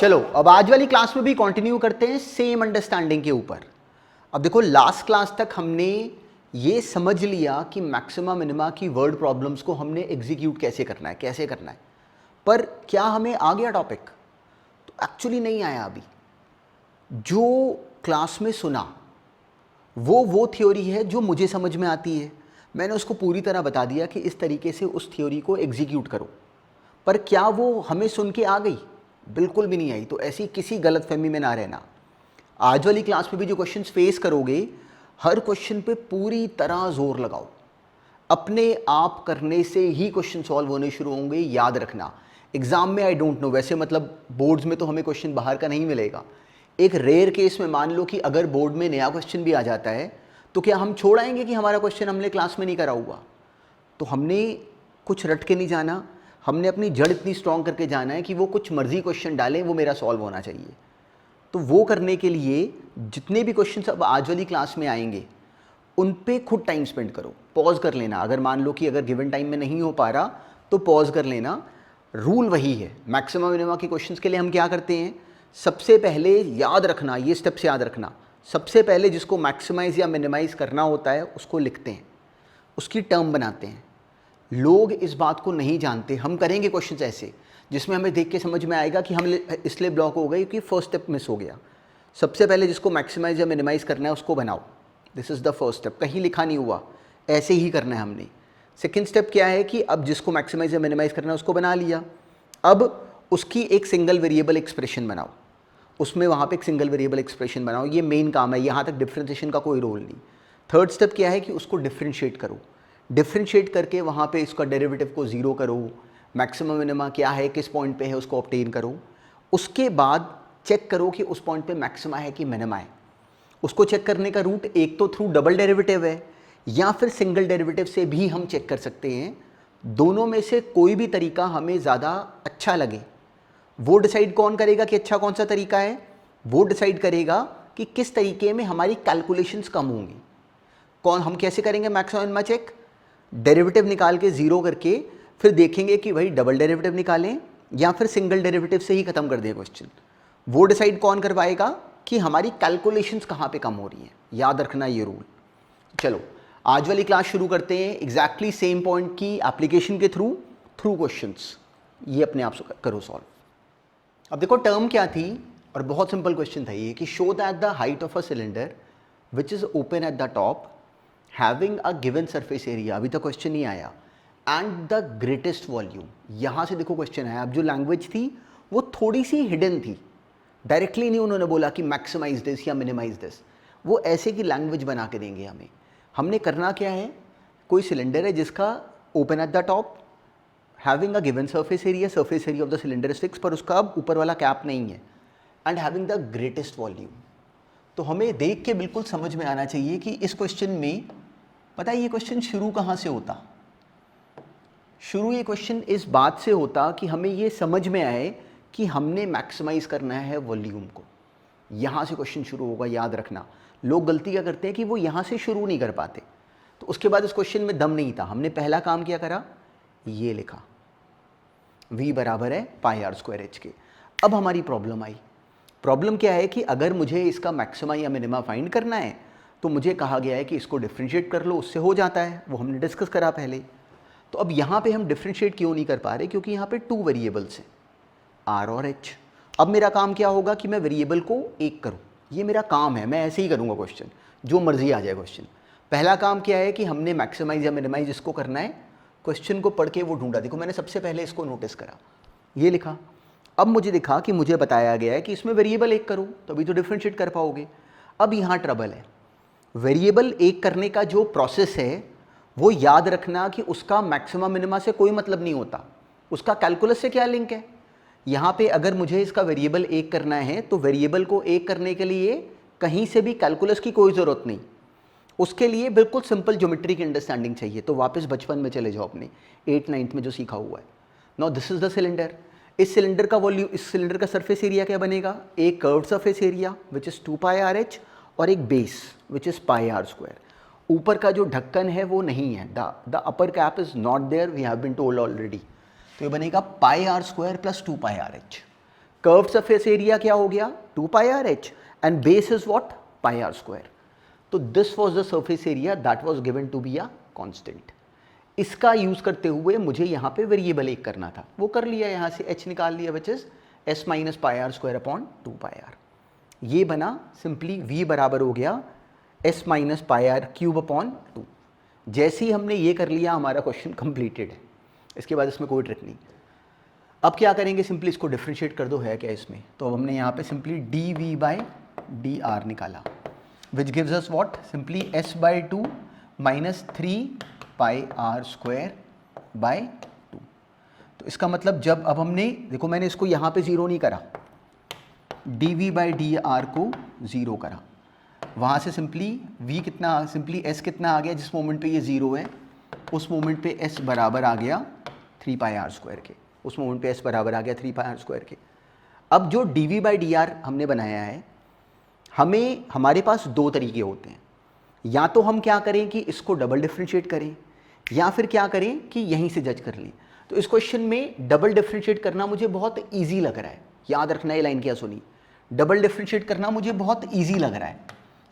चलो अब आज वाली क्लास में भी कंटिन्यू करते हैं सेम अंडरस्टैंडिंग के ऊपर। अब देखो लास्ट क्लास तक हमने ये समझ लिया कि मैक्सिमा मिनिमा की वर्ड प्रॉब्लम्स को हमने एग्जीक्यूट कैसे करना है, पर क्या हमें आ गया टॉपिक? तो एक्चुअली नहीं आया अभी। जो क्लास में सुना वो थ्योरी है जो मुझे समझ में आती है, मैंने उसको पूरी तरह बता दिया कि इस तरीके से उस थ्योरी को एग्जीक्यूट करो, पर क्या वो हमें सुन के आ गई? बिल्कुल भी नहीं आई। तो ऐसी किसी गलतफहमी में ना रहना। आज वाली क्लास में भी जो क्वेश्चंस फेस करोगे, हर क्वेश्चन पे पूरी तरह जोर लगाओ। अपने आप करने से ही क्वेश्चन सॉल्व होने शुरू होंगे, याद रखना। एग्जाम में आई डोंट नो, वैसे मतलब बोर्ड्स में तो हमें क्वेश्चन बाहर का नहीं मिलेगा। एक रेयर केस में मान लो कि अगर बोर्ड में नया क्वेश्चन भी आ जाता है, तो क्या हम छोड़ आएंगे कि हमारा क्वेश्चन हमने क्लास में नहीं करा हुआ? तो हमने कुछ रट के नहीं जाना, हमने अपनी जड़ इतनी स्ट्रॉन्ग करके जाना है कि वो कुछ मर्जी क्वेश्चन डालें, वो मेरा सॉल्व होना चाहिए। तो वो करने के लिए जितने भी क्वेश्चन अब आज वाली क्लास में आएंगे, उन पे खुद टाइम स्पेंड करो। पॉज कर लेना, अगर मान लो कि अगर गिवन टाइम में नहीं हो पा रहा तो पॉज कर लेना। रूल वही है, मैक्सिमा मिनिमा के क्वेश्चंस के लिए हम क्या करते हैं, सबसे पहले याद रखना, ये स्टेप्स याद रखना। सबसे पहले जिसको मैक्सिमाइज या मिनिमाइज करना होता है उसको लिखते हैं, उसकी टर्म बनाते हैं। लोग इस बात को नहीं जानते। हम करेंगे क्वेश्चंस ऐसे जिसमें हमें देख के समझ में आएगा कि हम इसलिए ब्लॉक हो गए क्योंकि फर्स्ट स्टेप मिस हो गया। सबसे पहले जिसको मैक्सिमाइज या मिनिमाइज करना है उसको बनाओ, this is the first step. कहीं लिखा नहीं हुआ, ऐसे ही करना है हमने। सेकेंड स्टेप क्या है कि अब जिसको मैक्सिमाइज या मिनिमाइज करना है उसको बना लिया, अब उसकी एक सिंगल वेरिएबल एक्सप्रेशन बनाओ, उसमें वहाँ पे एक सिंगल वेरिएबल एक्सप्रेशन बनाओ। ये मेन काम है, यहाँ तक डिफ्रेंशिएशन का कोई रोल नहीं। थर्ड स्टेप क्या है कि उसको डिफ्रेंशिएट करो, डिफ्रेंशिएट करके वहाँ पे इसका डेरिवेटिव को ज़ीरो करो, मैक्सिमम मिनिमा क्या है, किस पॉइंट पे है, उसको ऑब्टेन करो। उसके बाद चेक करो कि उस पॉइंट पे मैक्सिमा है कि मिनिमा है। उसको चेक करने का रूट एक तो थ्रू डबल डेरिवेटिव है या फिर सिंगल डेरिवेटिव से भी हम चेक कर सकते हैं। दोनों में से कोई भी तरीका हमें ज़्यादा अच्छा लगे, वो डिसाइड कौन करेगा कि अच्छा कौन सा तरीका है? वो डिसाइड करेगा कि किस तरीके में हमारी कैलकुलेशंस कम होंगी। कौन, हम कैसे करेंगे मैक्सिमम मिनिमा चेक? डेरिवेटिव निकाल के ज़ीरो करके फिर देखेंगे कि भाई डबल डेरिवेटिव निकालें या फिर सिंगल डेरिवेटिव से ही ख़त्म कर दें क्वेश्चन। वो डिसाइड कौन करवाएगा कि हमारी कैलकुलेशंस कहाँ पे कम हो रही हैं। याद रखना ये रूल। चलो आज वाली क्लास शुरू करते हैं एग्जैक्टली सेम पॉइंट की एप्लीकेशन के थ्रू क्वेश्चंस। ये अपने आप से करो सॉल्व। अब देखो टर्म क्या थी, और बहुत सिंपल क्वेश्चन था ये कि show that the height of a cylinder which is open at the top having a given surface area, अभी तक क्वेश्चन नहीं आया, एंड द ग्रेटेस्ट वॉल्यूम। यहाँ से देखो क्वेश्चन है। अब जो लैंग्वेज थी वो थोड़ी सी हिडन थी, डायरेक्टली नहीं उन्होंने बोला कि मैक्सिमाइज दिस या मिनिमाइज दिस, वो ऐसे की लैंग्वेज बना के देंगे हमें। हमने करना क्या है, कोई सिलेंडर है जिसका open at the top, having a given surface area of the cylinder is fix, पर उसका अब ऊपर वाला कैप नहीं है, and having the greatest volume. तो हमें देख के बिल्कुल समझ में आना चाहिए कि इस क्वेश्चन में, पता है ये क्वेश्चन शुरू कहाँ से होता? शुरू ये क्वेश्चन इस बात से होता कि हमें ये समझ में आए कि हमने मैक्सिमाइज करना है वॉल्यूम को। यहाँ से क्वेश्चन शुरू होगा, याद रखना। लोग गलती क्या करते हैं कि वो यहाँ से शुरू नहीं कर पाते, तो उसके बाद इस क्वेश्चन में दम नहीं था। हमने पहला काम क्या करा, ये लिखा v बराबर है पाई आर स्क्वायर एच के। अब हमारी प्रॉब्लम आई। प्रॉब्लम क्या है कि अगर मुझे इसका मैक्सिमा या मिनिमा फाइंड करना है तो मुझे कहा गया है कि इसको डिफ्रेंशिएट कर लो, उससे हो जाता है, वो हमने डिस्कस करा पहले। तो अब यहाँ पे हम डिफ्रेंशिएट क्यों नहीं कर पा रहे? क्योंकि यहाँ पे टू वेरिएबल्स हैं, आर और एच। अब मेरा काम क्या होगा कि मैं वेरिएबल को एक करूँ, ये मेरा काम है, मैं ऐसे ही करूँगा क्वेश्चन, जो मर्जी आ जाए क्वेश्चन। पहला काम क्या है कि हमने मैक्सिमाइज या मिनिमाइज इसको करना है। क्वेश्चन को पढ़ के वो ढूंढा। देखो मैंने सबसे पहले इसको नोटिस करा, ये लिखा। अब मुझे दिखा कि मुझे बताया गया है कि इसमें वेरिएबल एक करो तभी तो डिफ्रेंशिएट कर पाओगे। अब यहाँ ट्रबल है, वेरिएबल एक करने का जो प्रोसेस है वो याद रखना कि उसका मैक्सिमा मिनिमा से कोई मतलब नहीं होता, उसका कैलकुलस से क्या लिंक है। यहाँ पे अगर मुझे इसका वेरिएबल एक करना है तो वेरिएबल को एक करने के लिए कहीं से भी कैलकुलस की कोई ज़रूरत नहीं, उसके लिए बिल्कुल सिंपल ज्योमेट्री की अंडरस्टैंडिंग चाहिए। तो वापस बचपन में चले जाओ अपने 8th-9th में जो सीखा हुआ है। Now this is the cylinder. इस सिलेंडर का वॉल्यूम, इस सिलेंडर का सरफेस एरिया क्या बनेगा? एक curved surface area which is 2 pi R H और एक base which is pi are square. ऊपर का जो ढक्कन है वो नहीं है, the upper cap is not there, we have been told already. तो ये बनेगा pi are square plus 2 pi R H. Curved surface area क्या हो गया 2 pi R H and base is what pi are square. तो this was the surface area that was given to be a constant. इसका use करते हुए मुझे यहाँ पे वेरिएबल एक करना था, वो कर लिया, यहाँ से h निकाल लिया which is s minus pi are square upon 2 pi r. ये बना सिंपली v बराबर हो गया s minus pi r cube upon 2। जैसे ही हमने ये कर लिया हमारा क्वेश्चन कंप्लीटेड है, इसके बाद इसमें कोई ट्रिक नहीं। अब क्या करेंगे, सिंपली इसको डिफ्रेंशिएट कर दो, है क्या इसमें, तो अब हमने यहाँ पे simply dv by D R निकाला which gives us what simply s by 2 minus 3 pi are square by 2। तो इसका मतलब जब अब हमने देखो मैंने इसको यहाँ पे ज़ीरो नहीं करा, dv बाई डी आर को ज़ीरो करा, वहाँ से सिंपली v कितना, सिंपली s कितना आ गया, जिस मोमेंट पे ये ज़ीरो है उस मोमेंट पे s बराबर आ गया 3 पाई आर स्क्वायर के, उस मोमेंट पे s बराबर आ गया 3 पाई आर स्क्वायर के। अब जो dv बाई डी आर हमने बनाया है, हमें हमारे पास दो तरीके होते हैं, या तो हम क्या करें कि इसको डबल डिफ्रेंशिएट करें, या फिर क्या करें कि यहीं से जज कर लें। तो इस क्वेश्चन में डबल डिफ्रेंशिएट करना मुझे बहुत इजी लग रहा है, याद रखना ये लाइन क्या सुनी, डबल डिफ्रेंशिएट करना मुझे बहुत इजी लग रहा है,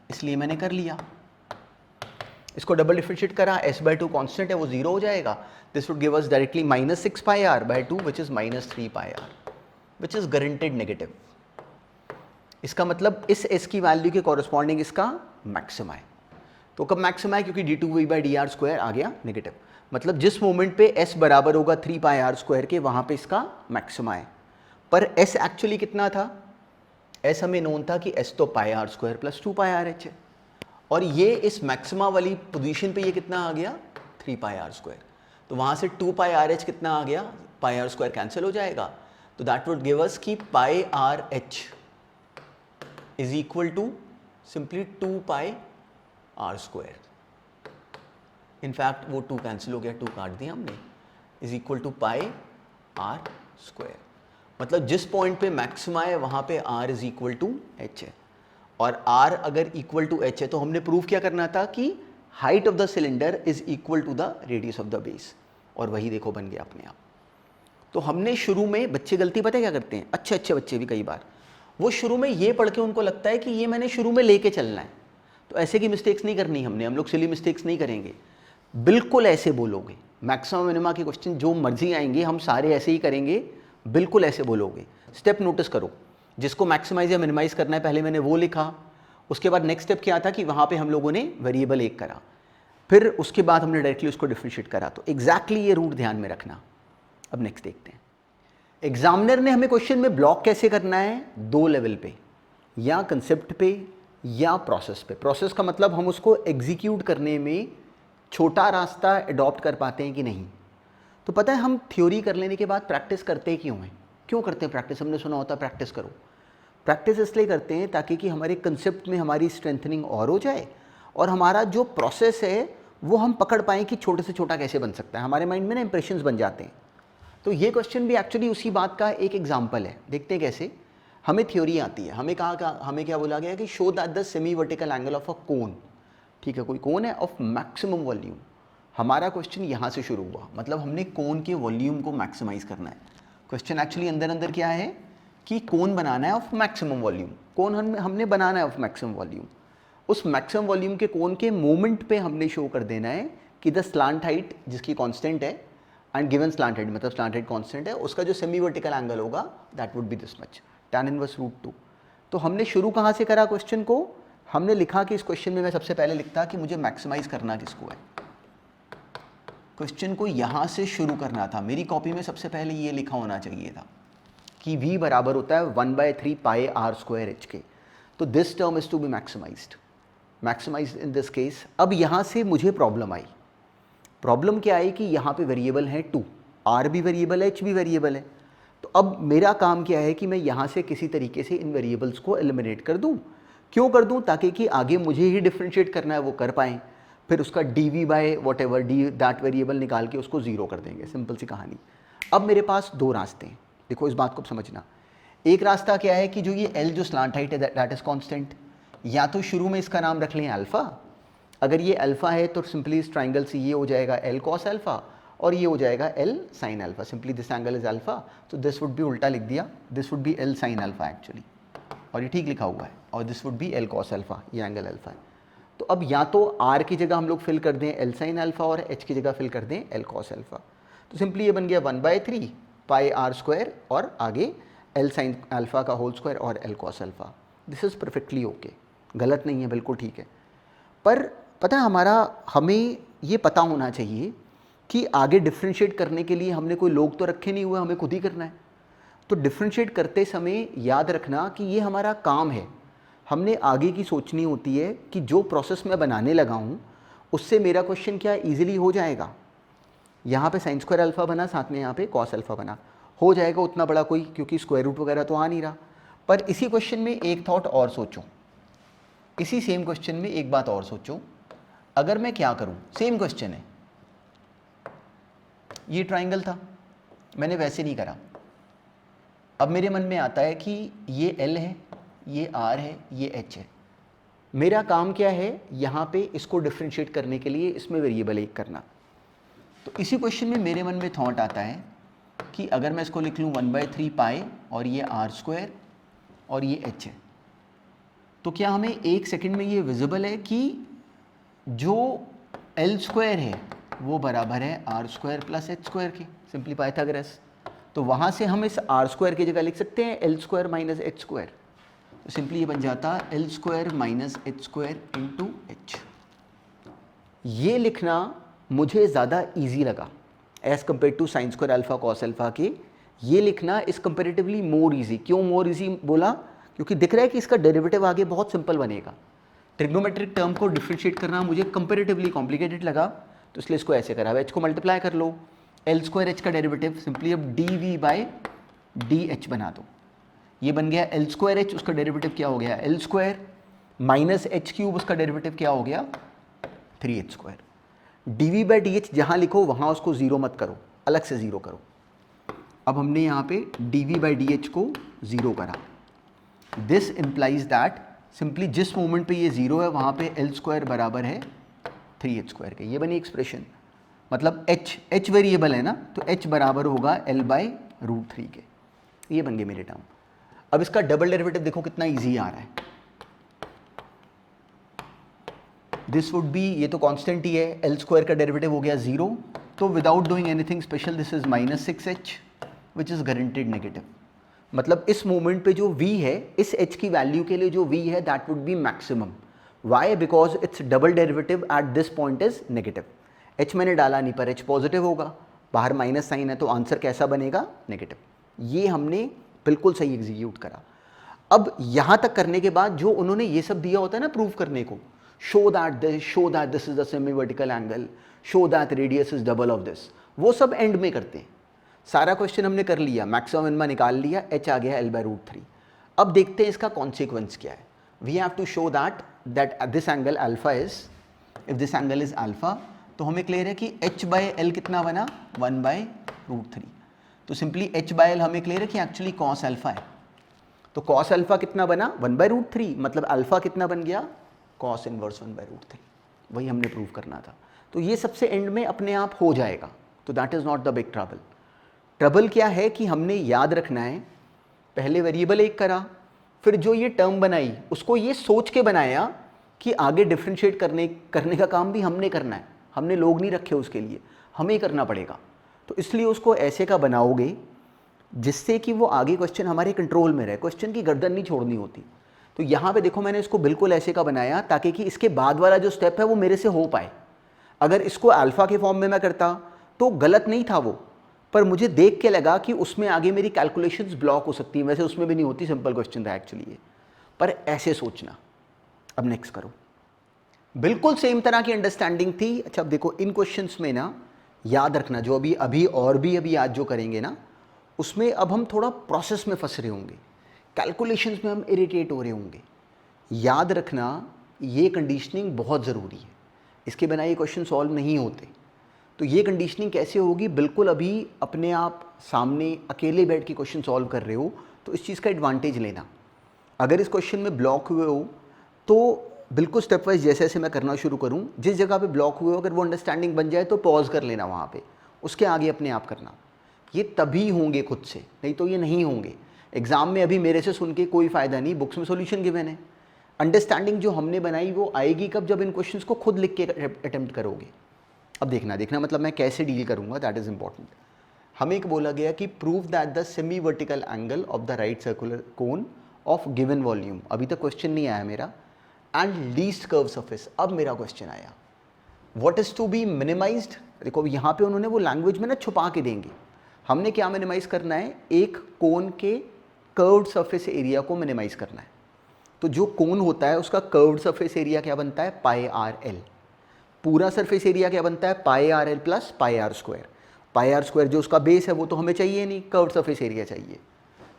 इसलिए मैंने कर लिया। इसको डबल डिफ्रेंशिएट करा, s बाई 2 कॉन्स्टेंट है वो जीरो हो जाएगा, this would give us directly minus 6 pi r by 2 which is minus 3 pi r which is guaranteed negative. इसका मतलब इस s की वैल्यू के कॉरस्पॉन्डिंग इसका मैक्सिमा है। तो कब मैक्सिमा है, क्योंकि d2v by D R square आ गया नेगेटिव, मतलब जिस मोमेंट पे s बराबर होगा 3 पाई आर स्क्वायर के, वहाँ पे इसका मैक्सिमा है। पर s एक्चुअली कितना था, s हमें नोन था कि s तो pi are square plus 2 pi R H है, और ये इस मैक्सिमा वाली पोजीशन पे ये कितना आ गया 3 पाई आर स्क्वायर। तो वहाँ से 2 पाई आर एच कितना आ गया, पाई आर स्क्वायर कैंसिल हो जाएगा, तो दैट वुड गिव अस कि pi R H is equal to simply 2 pi are square. In fact वो 2 कैंसिल हो गया, 2 काट दिया हमने, is equal to pi are square. मतलब जिस पॉइंट पे मैक्सिमा है वहाँ पे r is equal to H है, और r अगर इक्वल टू एच है तो हमने प्रूव क्या करना था कि height of the cylinder is equal to the radius of the base, और वही देखो बन गया अपने आप। तो हमने शुरू में, बच्चे गलती पता है क्या करते हैं, अच्छे बच्चे भी कई बार, वो शुरू में ये पढ़ के उनको लगता है कि ये मैंने शुरू में लेके चलना है, तो ऐसे की मिस्टेक्स नहीं करनी हमने, हम लोग सिली मिस्टेक्स नहीं करेंगे, बिल्कुल ऐसे बोलोगे। मैक्सिमम मिनिमा के क्वेश्चन जो मर्जी आएंगे हम सारे ऐसे ही करेंगे, बिल्कुल ऐसे बोलोगे। स्टेप नोटिस करो, जिसको मैक्सिमाइज या मिनिमाइज करना है पहले मैंने वो लिखा, उसके बाद नेक्स्ट स्टेप क्या था कि वहाँ पे हम लोगों ने वेरिएबल एक करा, फिर उसके बाद हमने डायरेक्टली उसको डिफरेंशिएट करा। तो एग्जैक्टली ये रूट ध्यान में रखना। अब नेक्स्ट देखते हैं, एग्जामिनर ने हमें क्वेश्चन में ब्लॉक कैसे करना है, दो लेवल पे, या कंसेप्ट पे या प्रोसेस पे। प्रोसेस का मतलब हम उसको एग्जीक्यूट करने में छोटा रास्ता अडॉप्ट कर पाते हैं कि नहीं। तो पता है हम थ्योरी कर लेने के बाद प्रैक्टिस करते क्यों हैं, क्यों करते हैं प्रैक्टिस, हमने सुना होता है प्रैक्टिस करो। प्रैक्टिस इसलिए करते हैं ताकि कि हमारे कंसेप्ट में हमारी स्ट्रेंथनिंग और हो जाए, और हमारा जो प्रोसेस है वो हम पकड़ पाएँ कि छोटे से छोटा कैसे बन सकता है, हमारे माइंड में ना इंप्रेशंस बन जाते हैं। तो ये क्वेश्चन भी एक्चुअली उसी बात का एक एग्जाम्पल है। देखते हैं कैसे। हमें थ्योरी आती है, हमें हमें क्या बोला गया कि show that the semi vertical angle of a cone, ठीक है, कोई कोन है ऑफ मैक्सिमम वॉल्यूम। हमारा क्वेश्चन यहाँ से शुरू हुआ, मतलब हमने कोन के वॉल्यूम को मैक्सिमाइज करना है। क्वेश्चन एक्चुअली अंदर अंदर क्या है कि कोन बनाना है ऑफ मैक्सिमम वॉल्यूम, कोन हमने बनाना है ऑफ मैक्सिमम वॉल्यूम। उस मैक्सिमम वॉल्यूम के कोन के मोमेंट पे हमने शो कर देना है कि द स्लांट हाइट जिसकी कांस्टेंट है एंड गिवन स्लांट हाइट, मतलब स्लांट हाइट कांस्टेंट है, उसका जो सेमी वर्टिकल एंगल होगा that would be this much, tan inverse root 2। तो हमने शुरू कहाँ से करा क्वेश्चन को, हमने लिखा कि इस क्वेश्चन में मैं सबसे पहले लिखता कि मुझे मैक्सिमाइज करना किसको है, क्वेश्चन को यहाँ से शुरू करना था। मेरी कॉपी में सबसे पहले ये लिखा होना चाहिए था कि v बराबर होता है 1/3 पाई आर स्क्वायर एच के। तो this term is to be maximized in this case. अब यहाँ से मुझे प्रॉब्लम आई। प्रॉब्लम क्या आई कि यहाँ पे वेरिएबल है 2, r भी वेरिएबल है, h भी वेरिएबल है। तो अब मेरा काम क्या है कि मैं यहाँ से किसी तरीके से इन वेरिएबल्स को एलिमिनेट कर दूँ। क्यों कर दूँ, ताकि कि आगे मुझे ही डिफ्रेंशिएट करना है वो कर पाएँ। फिर उसका dv by what ever D that variable निकाल के उसको ज़ीरो कर देंगे, सिंपल सी कहानी। अब मेरे पास दो रास्ते हैं, देखो इस बात को समझना। एक रास्ता क्या है कि जो ये l जो स्लांट हाइट है दैट इज़ कॉन्स्टेंट, या तो शुरू में इसका नाम रख लें अल्फ़ा। अगर ये अल्फ़ा है तो सिंपली इस ट्राइंगल से ये हो जाएगा l cos अल्फ़ा, और ये हो जाएगा L sine alpha, simply this angle is alpha, तो दिस वुड बी, उल्टा लिख दिया, this would B L sine alpha actually, और ये ठीक लिखा हुआ है, और this would B L cos alpha, ये एंगल अल्फा है। तो अब या तो आर की जगह हम लोग फिल कर दें एल साइन अल्फा और एच की जगह फिल कर दें एल कॉस अल्फा, तो सिंपली ये बन गया 1/3 पाई आर स्क्वायर और आगे एल साइन अल्फा का होल स्क्वायर और L cos alpha. This is perfectly okay, गलत नहीं है, बिल्कुल ठीक है। पर पता है हमें ये पता होना चाहिए कि आगे डिफ्रेंशिएट करने के लिए हमने कोई लोग तो रखे नहीं हुए, हमें खुद ही करना है। तो डिफ्रेंशिएट करते समय याद रखना कि ये हमारा काम है, हमने आगे की सोचनी होती है कि जो प्रोसेस मैं बनाने लगा हूँ उससे मेरा क्वेश्चन क्या ईजिली हो जाएगा। यहाँ पे साइन स्क्वायर अल्फा बना, साथ में यहाँ पे कॉस अल्फा बना, हो जाएगा उतना बड़ा कोई, क्योंकि स्क्वायर रूट वगैरह तो आ नहीं रहा। पर इसी क्वेश्चन में एक थॉट और सोचो, इसी सेम क्वेश्चन में एक बात और सोचो, अगर मैं क्या करूं, सेम क्वेश्चन है, ये ट्राइंगल था, मैंने वैसे नहीं करा, अब मेरे मन में आता है कि ये L है, ये R है, ये H है, मेरा काम क्या है यहाँ पे इसको डिफ्रेंशिएट करने के लिए इसमें वेरिएबल एक करना। तो इसी क्वेश्चन में मेरे मन में थॉट आता है कि अगर मैं इसको लिख लूँ 1/3 पाई और ये R स्क्वायर और ये H है, तो क्या हमें एक सेकंड में ये विजिबल है कि जो L स्क्वायर है वो बराबर है R square plus H square के, सिंपली पाइथागोरस। तो वहाँ से हम इस R स्क्वायर की जगह लिख सकते हैं L square minus H square, तो सिंपली ये बन जाता L square minus H square into H। ये लिखना मुझे ज़्यादा ईजी लगा as compare to sine square alpha cos alpha के, ये लिखना इज़ कंपेरेटिवली मोर ईजी। क्यों मोर ईजी बोला? क्योंकि दिख रहा है कि इसका डेरिवेटिव आगे बहुत सिंपल बनेगा। ट्रिग्नोमेट्रिक टर्म को डिफरेंशिएट करना मुझे कंपेरेटिवली कॉम्प्लिकेटेड लगा, तो इसलिए इसको ऐसे करा। एच को मल्टीप्लाई कर लो, एल स्क्वायर एच का डेरिवेटिव सिंपली अब d v by d h बना दो, ये बन गया एल स्क्वायर एच, उसका डेरिवेटिव क्या हो गया l square minus h cube, उसका डेरिवेटिव क्या हो गया 3h square. D v by d h जहाँ लिखो वहाँ उसको ज़ीरो मत करो, अलग से ज़ीरो करो। अब हमने यहाँ पे d v by d h को ज़ीरो करा, दिस इम्प्लाइज दैट सिंपली जिस मोमेंट पे ये ज़ीरो है वहाँ पे एल स्क्वायर बराबर है 3h स्क्वायर के, ये बनी एक्सप्रेशन। मतलब h वेरिएबल है ना, तो h बराबर होगा l बाई √3 के, ये बन गए मेरे टर्म। अब इसका डबल डेरिवेटिव देखो कितना इजी आ रहा है, दिस वुड बी, ये तो कांस्टेंट ही है, एल स्क्वायर का डेरिवेटिव हो गया 0, तो without doing anything special this is minus 6h which is guaranteed negative. मतलब इस मोमेंट पे जो v है, इस h की वैल्यू के लिए जो v है that would be maximum. Why? Because it's double derivative at this point is negative. h मैंने डाला नहीं पर h पॉजिटिव होगा, बाहर माइनस साइन है तो आंसर कैसा बनेगा दिनेगेटिव। ये हमने बिल्कुल सही एग्जीक्यूट करा। अब यहाँ तक करने के बाद जो उन्होंने ये सब दिया होता है ना प्रूव करने को, show that this is the semi vertical angle, show that radius is double of this, वो सब एंड में करते हैं। सारा क्वेश्चन हमने कर लिया, मैक्सिमम मिनिमम निकाल लिया, h आ गया l बाई √3। अब देखते हैं इसका कॉन्सिक्वेंस क्या है। We have to show that this angle alpha is, if this angle is alpha, तो हमें क्लियर है कि h बाई l कितना बना 1 बाई √3। तो सिंपली h बाई l हमें क्लियर है कि एक्चुअली कॉस अल्फा है, तो कॉस अल्फा कितना बना 1 बाई √3, मतलब अल्फा कितना बन गया कॉस इनवर्स 1 बाई √3। वही हमने प्रूव करना था। तो ये सबसे एंड में अपने आप हो जाएगा, तो that is not the big trouble. Trouble क्या है कि हमने याद रखना है, पहले वेरिएबल एक करा, फिर जो ये टर्म बनाई उसको ये सोच के बनाया कि आगे डिफ्रेंशिएट करने का काम भी हमने करना है, हमने लोग नहीं रखे उसके लिए, हमें ही करना पड़ेगा। तो इसलिए उसको ऐसे का बनाओगे जिससे कि वो आगे क्वेश्चन हमारे कंट्रोल में रहे, क्वेश्चन की गर्दन नहीं छोड़नी होती। तो यहाँ पे देखो मैंने इसको बिल्कुल ऐसे का बनाया ताकि कि इसके बाद वाला जो स्टेप है वो मेरे से हो पाए। अगर इसको अल्फ़ा के फॉर्म में मैं करता तो गलत नहीं था वो, पर मुझे देख के लगा कि उसमें आगे मेरी कैलकुलेशंस ब्लॉक हो सकती हैं, वैसे उसमें भी नहीं होती, सिंपल क्वेश्चन था एक्चुअली ये, पर ऐसे सोचना। अब नेक्स्ट करो, बिल्कुल सेम तरह की अंडरस्टैंडिंग थी। अच्छा अब देखो इन क्वेश्चंस में ना याद रखना, जो अभी आज जो करेंगे ना उसमें अब हम थोड़ा प्रोसेस में फंस रहे होंगे, कैलकुलेशंस में हम इरिटेट हो रहे होंगे। याद रखना ये कंडीशनिंग बहुत ज़रूरी है, इसके बिना ये क्वेश्चन सॉल्व नहीं होते। तो ये कंडीशनिंग कैसे होगी, बिल्कुल अभी अपने आप सामने अकेले बैठ के क्वेश्चन सॉल्व कर रहे हो तो इस चीज़ का एडवांटेज लेना। अगर इस क्वेश्चन में ब्लॉक हुए हो तो बिल्कुल स्टेप वाइज जैसे जैसे मैं करना शुरू करूँ, जिस जगह पे ब्लॉक हुए हो अगर वो अंडरस्टैंडिंग बन जाए तो पॉज कर लेना वहाँ पे, उसके आगे अपने आप करना। ये तभी होंगे खुद से, नहीं तो ये नहीं होंगे। एग्ज़ाम में अभी मेरे से सुन के कोई फ़ायदा नहीं, बुक्स में सॉल्यूशन गिवन है। अंडरस्टैंडिंग जो हमने बनाई वो आएगी कब, जब इन क्वेश्चंस को खुद लिख के अटेम्प्ट करोगे। अब देखना मतलब मैं कैसे डील करूँगा, दैट इज़ इंपॉर्टेंट। हमें एक बोला गया कि prove that the semi vertical angle of the right circular cone of given volume, अभी तक क्वेश्चन नहीं आया मेरा, एंड लीस्ट कर्व सरफेस। अब मेरा क्वेश्चन आया, what is to be minimized. देखो यहाँ पे उन्होंने वो लैंग्वेज में ना छुपा के देंगे। हमने क्या मिनिमाइज करना है, एक कोन के कर्व्ड सरफेस एरिया को मिनिमाइज करना है। तो जो कोन होता है उसका कर्व्ड सरफेस एरिया क्या बनता है, पाई आर एल। पूरा सरफेस एरिया क्या बनता है, pi R L plus pi are square. Pi are square जो उसका बेस है वो तो हमें चाहिए नहीं, कर्व्ड सरफेस एरिया चाहिए।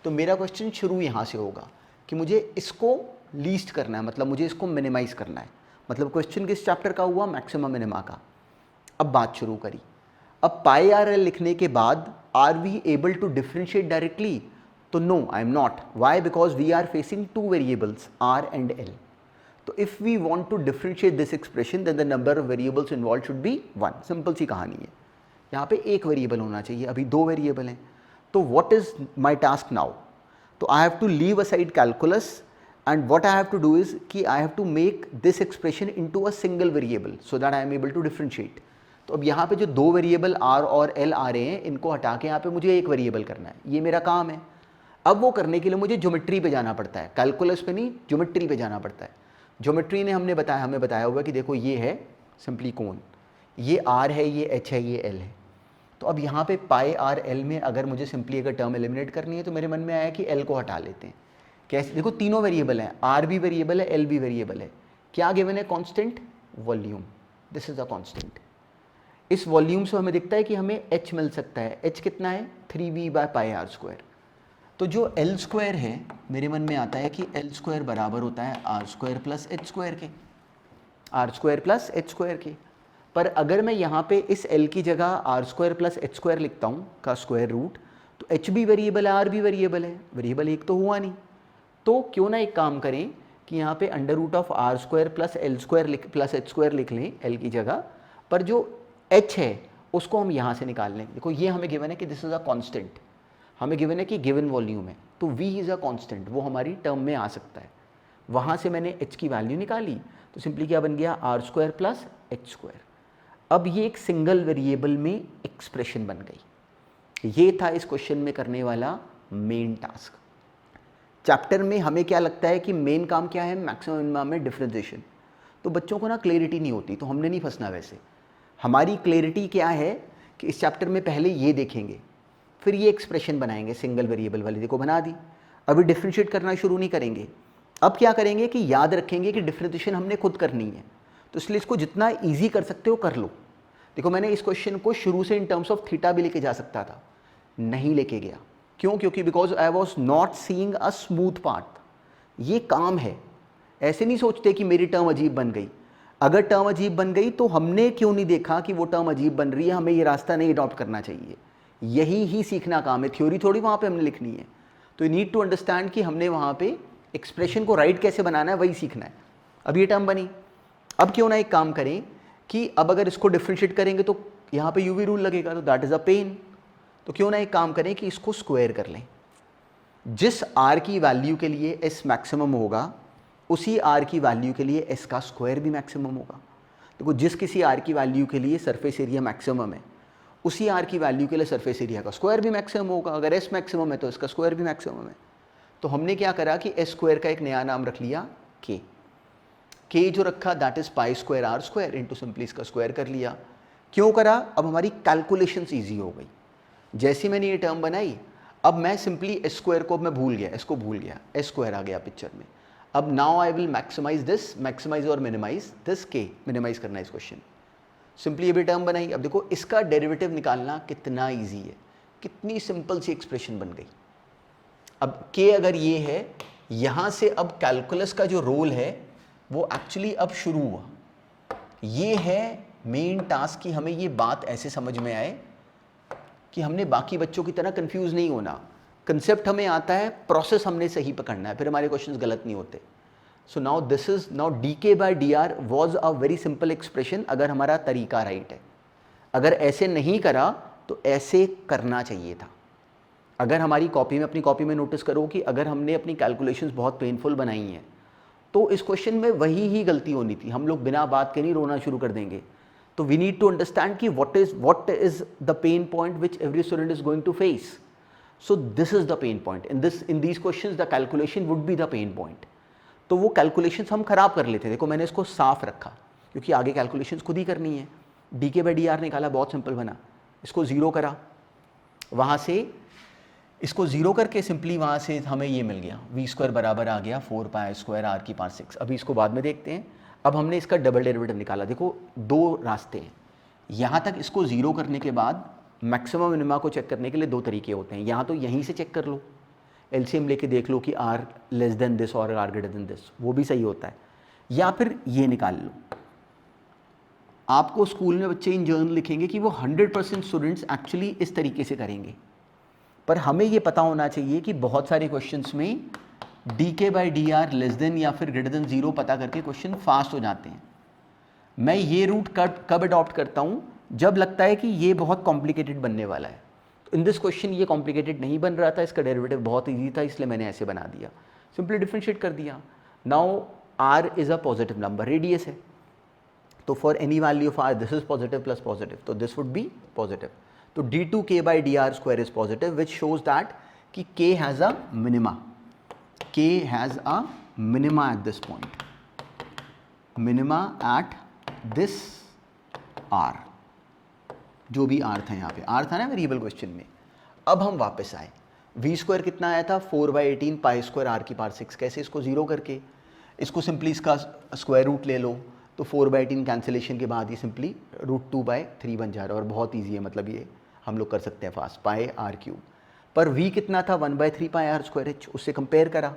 तो मेरा क्वेश्चन शुरू यहाँ से होगा कि मुझे इसको लीस्ट करना है, मतलब मुझे इसको मिनिमाइज करना है। मतलब क्वेश्चन किस चैप्टर का हुआ, मैक्सिमम मिनिमा का। अब बात शुरू करी। अब पाई आर एल लिखने के बाद are we able to differentiate directly, तो no I am not. Why, because we are facing two variables R and L. तो if we want to differentiate this expression then the number of variables involved should be 1। Simple सी कहानी है। यहाँ पे एक variable होना चाहिए, अभी 2 वेरिएबल हैं। तो what is my task now, तो I have to leave aside calculus and what I have to do is कि I have to make this expression into a single variable so that I am able to differentiate. तो अब यहाँ पे जो 2 variable R और L आ रहे हैं, इनको हटा के यहाँ पे मुझे एक वेरिएबल करना है, ये मेरा काम है। अब वो करने के लिए मुझे ज्योमेट्री पे जाना पड़ता है, कैलकुलस पे नहीं, ज्योमेट्री पे जाना पड़ता है। ज्योमेट्री ने हमें बताया हुआ कि देखो ये है सिंपली कोन, ये आर है, ये एच है, ये एल है। तो अब यहाँ पे पाई आर एल में अगर मुझे सिंपली अगर टर्म एलिमिनेट करनी है तो मेरे मन में आया कि एल को हटा लेते हैं। कैसे, देखो तीनों वेरिएबल हैं, आर भी वेरिएबल है, एल भी वेरिएबल है। क्या गिवन है, constant volume, this is a constant. इस वॉल्यूम से हमें दिखता है कि हमें एच मिल सकता है। एच कितना है, 3v by pi are square. तो जो एल स्क्वायर है मेरे मन में आता है कि एल स्क्वायर बराबर होता है R square plus H square के, R square plus H square के। पर अगर मैं यहाँ पे इस एल की जगह r square plus H square लिखता हूँ का स्क्वायर रूट, तो एच भी वेरिएबल है, आर भी वेरिएबल है, वेरिएबल एक तो हुआ नहीं। तो क्यों ना एक काम करें कि यहाँ पे under root of r square plus l square plus H square लिख लें एल की जगह, पर जो एच है उसको हम यहाँ से निकाल लें। देखो ये हमें गिवन है कि दिस इज़ अ कॉन्स्टेंट, हमें गिवन है कि गिवन वॉल्यूम है, तो v इज़ अ कॉन्स्टेंट, वो हमारी टर्म में आ सकता है। वहाँ से मैंने h की वैल्यू निकाली, तो सिंपली क्या बन गया, r square plus H square. अब ये एक सिंगल वेरिएबल में एक्सप्रेशन बन गई। ये था इस क्वेश्चन में करने वाला मेन टास्क। चैप्टर में हमें क्या लगता है कि मेन काम क्या है, मैक्सिमम मिनिमम में डिफरेंशिएशन। तो बच्चों को ना क्लैरिटी नहीं होती, तो हमने नहीं फंसना। वैसे हमारी क्लैरिटी क्या है कि इस चैप्टर में पहले ये देखेंगे, फिर ये एक्सप्रेशन बनाएंगे सिंगल वेरिएबल वाली, देखो बना दी। अभी डिफरेंशिएट करना शुरू नहीं करेंगे। अब क्या करेंगे कि याद रखेंगे कि डिफरेंशिएशन हमने खुद करनी है, तो इसलिए इसको जितना ईजी कर सकते हो कर लो। देखो मैंने इस क्वेश्चन को शुरू से इन टर्म्स ऑफ थीटा भी लेके जा सकता था, नहीं लेके गया। क्यों, क्योंकि because I was not seeing a smooth path. ये काम है, ऐसे नहीं सोचते कि मेरी टर्म अजीब बन गई। अगर टर्म अजीब बन गई तो हमने क्यों नहीं देखा कि वो टर्म अजीब बन रही है, हमें ये रास्ता नहीं अडॉप्ट करना चाहिए। यही ही सीखना काम है, थ्योरी थोड़ी वहाँ पे हमने लिखनी है। तो यू नीड टू अंडरस्टैंड कि हमने वहाँ पे एक्सप्रेशन को राइट कैसे बनाना है, वही सीखना है। अब ये टर्म बनी, अब क्यों ना एक काम करें कि अब अगर इसको डिफ्रेंशिएट करेंगे तो यहाँ पे यूवी रूल लगेगा, तो दैट इज़ अ पेन। तो क्यों ना एक काम करें कि इसको स्क्वायर कर लें। जिस आर की वैल्यू के लिए एस मैक्सिमम होगा, उसी आर की वैल्यू के लिए एस का स्क्वायर भी मैक्सिमम होगा। देखो जिस किसी आर की वैल्यू के लिए सरफेस एरिया मैक्सिमम है, उसी आर की वैल्यू के लिए सरफेस एरिया का स्क्वायर भी मैक्सिमम होगा। अगर एस मैक्सिमम है तो इसका स्क्वायर भी मैक्सिमम है। तो हमने क्या करा कि एस स्क्वायर का एक नया नाम रख लिया के। के जो रखा that is pi square r square into simply इसका स्क्वायर कर लिया। क्यों करा, अब हमारी कैलकुलेशंस ईजी हो गई। जैसे मैंने ये टर्म बनाई, अब मैं सिंपली एस स्क्वायर को मैं भूल गया, इसको भूल गया, एस स्क्वायर आ गया पिक्चर में। अब now I will maximize this, maximize और मिनिमाइज दिस के, मिनिमाइज करना है इस क्वेश्चन। सिंपली ये भी टर्म बनाई। अब देखो इसका डेरिवेटिव निकालना कितना इजी है, कितनी सिंपल सी एक्सप्रेशन बन गई। अब के अगर ये है, यहाँ से अब कैलकुलस का जो रोल है वो एक्चुअली अब शुरू हुआ। ये है मेन टास्क कि हमें ये बात ऐसे समझ में आए कि हमने बाकी बच्चों की तरह कंफ्यूज नहीं होना। कंसेप्ट हमें आता है, प्रोसेस हमने सही पकड़ना है, फिर हमारे क्वेश्चंस गलत नहीं होते। So now this is now D K by D R was a very simple expression, अगर हमारा तरीका राइट है। अगर ऐसे नहीं करा तो ऐसे करना चाहिए था। अगर हमारी कॉपी में, अपनी कॉपी में नोटिस करो कि अगर हमने अपनी कैलकुलेशंस बहुत पेनफुल बनाई हैं तो इस क्वेश्चन में वही ही गलती होनी थी। हम लोग बिना बात के नहीं रोना शुरू कर देंगे। तो वी नीड टू अंडरस्टैंड कि what is the pain point which every student is going to face. So this is the pain point. In these questions the calculation would be the pain point. तो वो calculations हम खराब कर लेते. देखो मैंने इसको साफ रखा क्योंकि आगे कैलकुलेशंस खुद ही करनी है. dk/dr निकाला, बहुत सिंपल बना. इसको ज़ीरो करा, वहाँ से इसको ज़ीरो करके सिंपली वहाँ से हमें ये मिल गया, v² बराबर आ गया 4π² r⁴ अभी इसको बाद में देखते हैं. अब हमने इसका डबल डेरिवेटिव निकाला. देखो दो रास्ते हैं. यहाँ तक इसको ज़ीरो करने के बाद मैक्सिमम मिनिमा को चेक करने के लिए दो तरीके होते हैं. यहाँ तो यहीं से चेक कर लो, एलसीएम लेके देख लो कि r लेस देन दिस और r ग्रेटर देन दिस, वो भी सही होता है. या फिर ये निकाल लो. आपको स्कूल में बच्चे इन जर्नल लिखेंगे कि वो 100% स्टूडेंट्स एक्चुअली इस तरीके से करेंगे, पर हमें ये पता होना चाहिए कि बहुत सारे क्वेश्चंस में dk/dr लेस देन या फिर ग्रेटर देन 0 पता करके क्वेश्चन फास्ट हो जाते हैं. मैं ये रूट कब अडॉप्ट करता हूँ? जब लगता है कि ये बहुत कॉम्प्लिकेटेड बनने वाला है. तो इन दिस क्वेश्चन ये कॉम्प्लिकेटेड नहीं बन रहा था, इसका डेरिवेटिव बहुत इजी था, इसलिए मैंने ऐसे बना दिया, सिंपली डिफरेंशिएट कर दिया. Now r is a positive number, radius है, तो for any value of r this is positive plus positive, तो दिस वुड बी पॉजिटिव. तो d2k/dr² is positive which shows that कि k has a minima, k has a minima eight this point, minima at this r, जो भी r था, यहाँ पे r था ना वेरिएबल क्वेश्चन में. अब हम वापस आए, v² कितना आया था 4/18 π² r⁴ कैसे? इसको ज़ीरो करके, इसको सिंपली इसका स्क्वायर रूट ले लो, तो 4/18 कैंसिलेशन के बाद ये सिंपली √2/3 बन जा रहा है. और बहुत ईजी है, मतलब ये हम लोग कर सकते हैं फास्ट, πr3. पर v कितना था 1/3 πr²h, उससे कंपेयर करा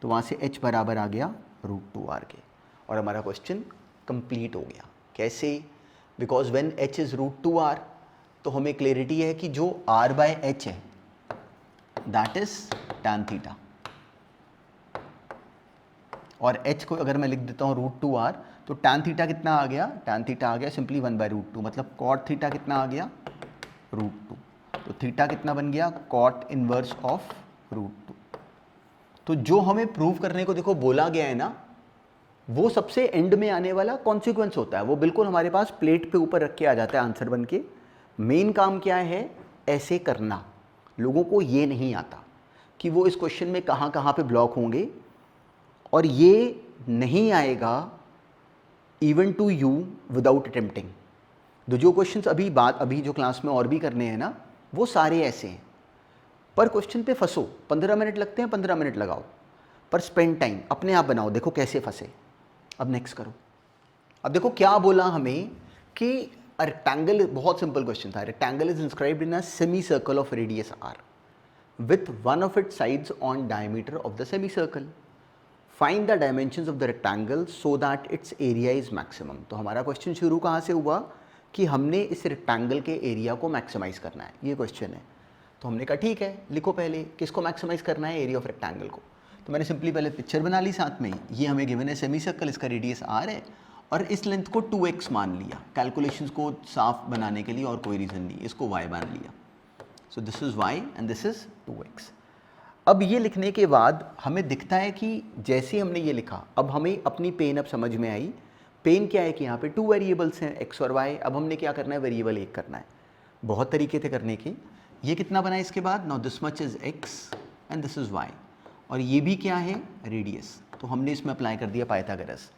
तो वहाँ से h बराबर आ गया √2r के, और हमारा क्वेश्चन कंप्लीट हो गया. कैसे? Because when h is √2r तो हमें क्लैरिटी है कि जो r/h है दैट इज tan थीटा, और h को अगर मैं लिख देता हूँ √2r तो tan थीटा कितना आ गया? tan थीटा आ गया सिंपली 1/√2, मतलब cot थीटा कितना आ गया? √2. तो थीटा कितना बन गया? cot inverse of √2. तो जो हमें प्रूव करने को देखो बोला गया है ना, वो सबसे एंड में आने वाला कॉन्सिक्वेंस होता है, वो बिल्कुल हमारे पास प्लेट पे ऊपर रख के आ जाता है आंसर बन के. मेन काम क्या है? ऐसे करना. लोगों को ये नहीं आता कि वो इस क्वेश्चन में कहाँ कहाँ पे ब्लॉक होंगे, और ये नहीं आएगा even to you without attempting. जो क्वेश्चंस अभी जो क्लास में और भी करने हैं ना, वो सारे ऐसे हैं. पर क्वेश्चन पे फंसो, 15 मिनट लगते हैं, 15 मिनट लगाओ, पर स्पेंड टाइम अपने आप बनाओ, देखो कैसे फंसे. अब नेक्स्ट करो. अब देखो क्या बोला हमें कि रेक्टेंगल, बहुत सिंपल क्वेश्चन था. Rectangle is inscribed in a semi circle of radius r with one of its sides on diameter of the semicircle. Find the dimensions of the rectangle so that its area is maximum. तो हमारा question शुरू कहाँ से हुआ कि हमने इस rectangle के एरिया को मैक्सिमाइज करना है, ये क्वेश्चन है. तो हमने कहा ठीक है, लिखो पहले किसको मैक्सिमाइज करना है? एरिया ऑफ रेक्टेंगल को. तो मैंने सिंपली पहले पिक्चर बना ली साथ में. ये हमें गिवन है सेमी सर्कल, इसका रेडियस r है, और इस लेंथ को 2x मान लिया कैलकुलेशंस को साफ बनाने के लिए, और कोई रीज़न नहीं, इसको y मान लिया. So this is y and this is 2x. अब ये लिखने के बाद हमें दिखता है कि जैसे हमने ये लिखा, अब हमें अपनी पेन अब समझ में आई. पेन क्या है कि यहाँ पे 2 वेरिएबल्स हैं x और y. अब हमने क्या करना है? वेरिएबल एक करना है. बहुत तरीके थे करने के. ये कितना बना इसके बाद? Now this much is x and this is y, और ये भी क्या है? रेडियस. तो हमने इसमें अप्लाई कर दिया पाइथागोरस.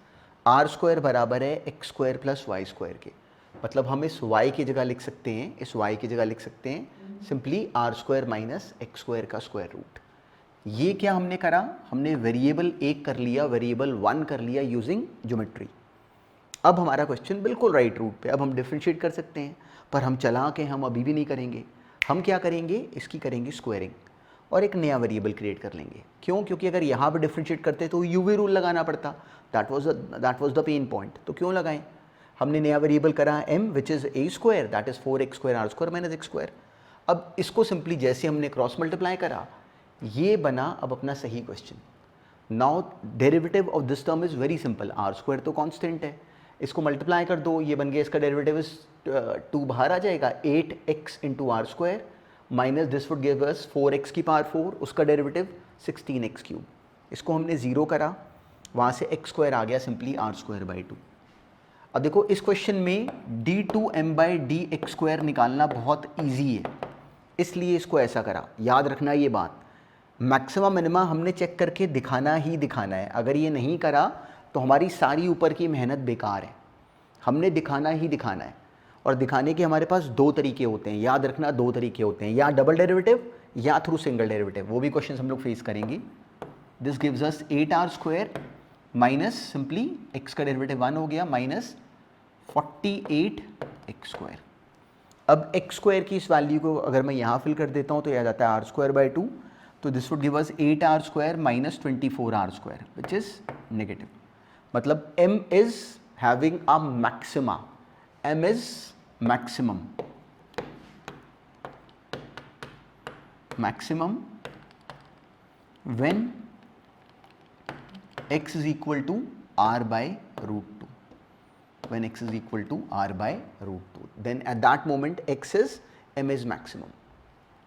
r² बराबर है x² प्लस y² के, मतलब हम इस y की जगह लिख सकते हैं, इस y की जगह लिख सकते हैं सिंपली r² माइनस x² का स्क्वायर रूट. ये क्या हमने करा? हमने वेरिएबल एक कर लिया, वेरिएबल 1 कर लिया यूजिंग ज्योमेट्री. अब हमारा क्वेश्चन बिल्कुल राइट रूट पे. अब हम डिफरेंशिएट कर सकते हैं, पर हम चला के हम अभी भी नहीं करेंगे. हम क्या करेंगे? इसकी करेंगे स्क्वायरिंग और एक नया वेरिएबल क्रिएट कर लेंगे. क्यों? क्योंकि अगर यहाँ पे डिफरेंशिएट करते तो यूवी रूल लगाना पड़ता. That was the pain point. तो क्यों लगाएं? हमने नया वेरिएबल करा m which is a² that is 4x² r² minus x². अब इसको सिंपली जैसे हमने क्रॉस मल्टीप्लाई करा, ये बना अब अपना सही question. Now derivative of this term is very simple. r² तो कांस्टेंट है, इसको मल्टीप्लाई कर दो, ये बन गया इसका डेरिवेटिव इज 2 बाहर आ जाएगा 8x into r square minus this would give us 4x की पावर 4, उसका डेरिवेटिव 16x क्यूब। इसको हमने ज़ीरो करा, वहाँ से x स्क्वायर आ गया सिंपली आर स्क्वायर बाई 2। अब देखो इस क्वेश्चन में d2m by D x square निकालना बहुत ईजी है, इसलिए इसको ऐसा करा। याद रखना ये बात, मैक्सिमम मिनिमा हमने चेक करके दिखाना ही दिखाना है। अगर ये नहीं करा तो हमारी सारी ऊपर की मेहनत बेकार है। हमने दिखाना ही दिखाना है, और दिखाने के हमारे पास दो तरीके होते हैं, याद रखना दो तरीके होते हैं, या डबल डेरिवेटिव या थ्रू सिंगल डेरिवेटिव। वो भी क्वेश्चन हम लोग फेस करेंगे। This gives us 8r square minus simply x का डेरिवेटिव 1 हो गया माइनस 48x स्क्वायर। अब x स्क्वायर की इस वैल्यू को अगर मैं यहाँ फिल कर देता हूँ तो यह आ जाता है r स्क्वायर बाई 2, तो this would give us 8r square minus 24r square which is negative. मतलब m is having a maxima, m is maximum, maximum when x is equal to r by root 2, when x is equal to r by root 2, then at that moment x is m is maximum।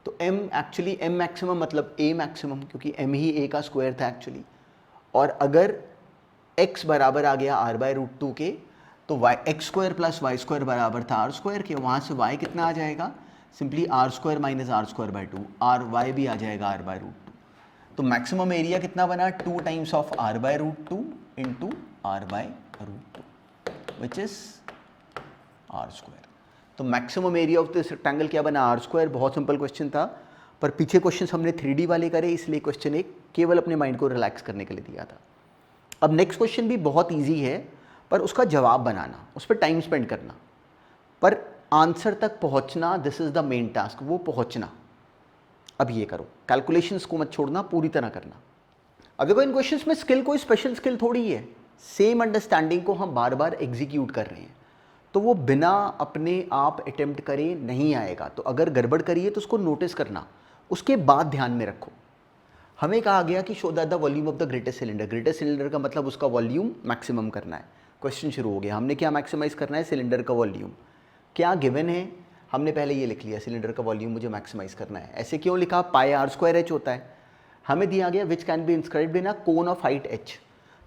तो m actually m maximum मतलब a maximum, क्योंकि m he a का square था actually. और अगर x बराबर आ गया r by root 2 के, तो y x square plus y square बराबर था r स्क्वायर के, वहाँ से y कितना आ जाएगा, simply r square minus r square by 2, r y भी आ जाएगा r बाय रूट 2। तो मैक्सिमम एरिया कितना बना, 2 times of r by root 2 into r by root 2 which is r square. तो maximum area of this rectangle क्या बना, r square. बहुत simple question था, पर पीछे क्वेश्चन हमने 3D वाले करे, इसलिए क्वेश्चन एक केवल अपने माइंड को रिलैक्स करने के लिए दिया था। अब नेक्स्ट क्वेश्चन भी बहुत ईजी है, पर उसका जवाब बनाना, उस पर टाइम स्पेंड करना, पर आंसर तक पहुंचना, this is the main task, वो पहुंचना। अब ये करो, कैलकुलेशंस को मत छोड़ना, पूरी तरह करना। अब देखो इन क्वेश्चंस में स्किल कोई स्पेशल स्किल थोड़ी है, सेम अंडरस्टैंडिंग को हम बार बार एग्जीक्यूट कर रहे हैं, तो वो बिना अपने आप अटेम्प्ट करे नहीं आएगा। तो अगर गड़बड़ करिए तो उसको नोटिस करना, उसके बाद ध्यान में रखो। हमें कहा गया कि show that the volume of the greatest cylinder, greatest cylinder का मतलब उसका वॉल्यूम मैक्सिमम करना है। क्वेश्चन शुरू हो गया, हमने क्या मैक्सिमाइज करना है, सिलेंडर का वॉल्यूम। क्या गिवन है, हमने पहले ये लिख लिया, सिलेंडर का वॉल्यूम मुझे मैक्सिमाइज करना है। ऐसे क्यों लिखा, पाई आर स्क्वायर एच होता है। हमें दिया गया विच can be inscribed in a cone of height H,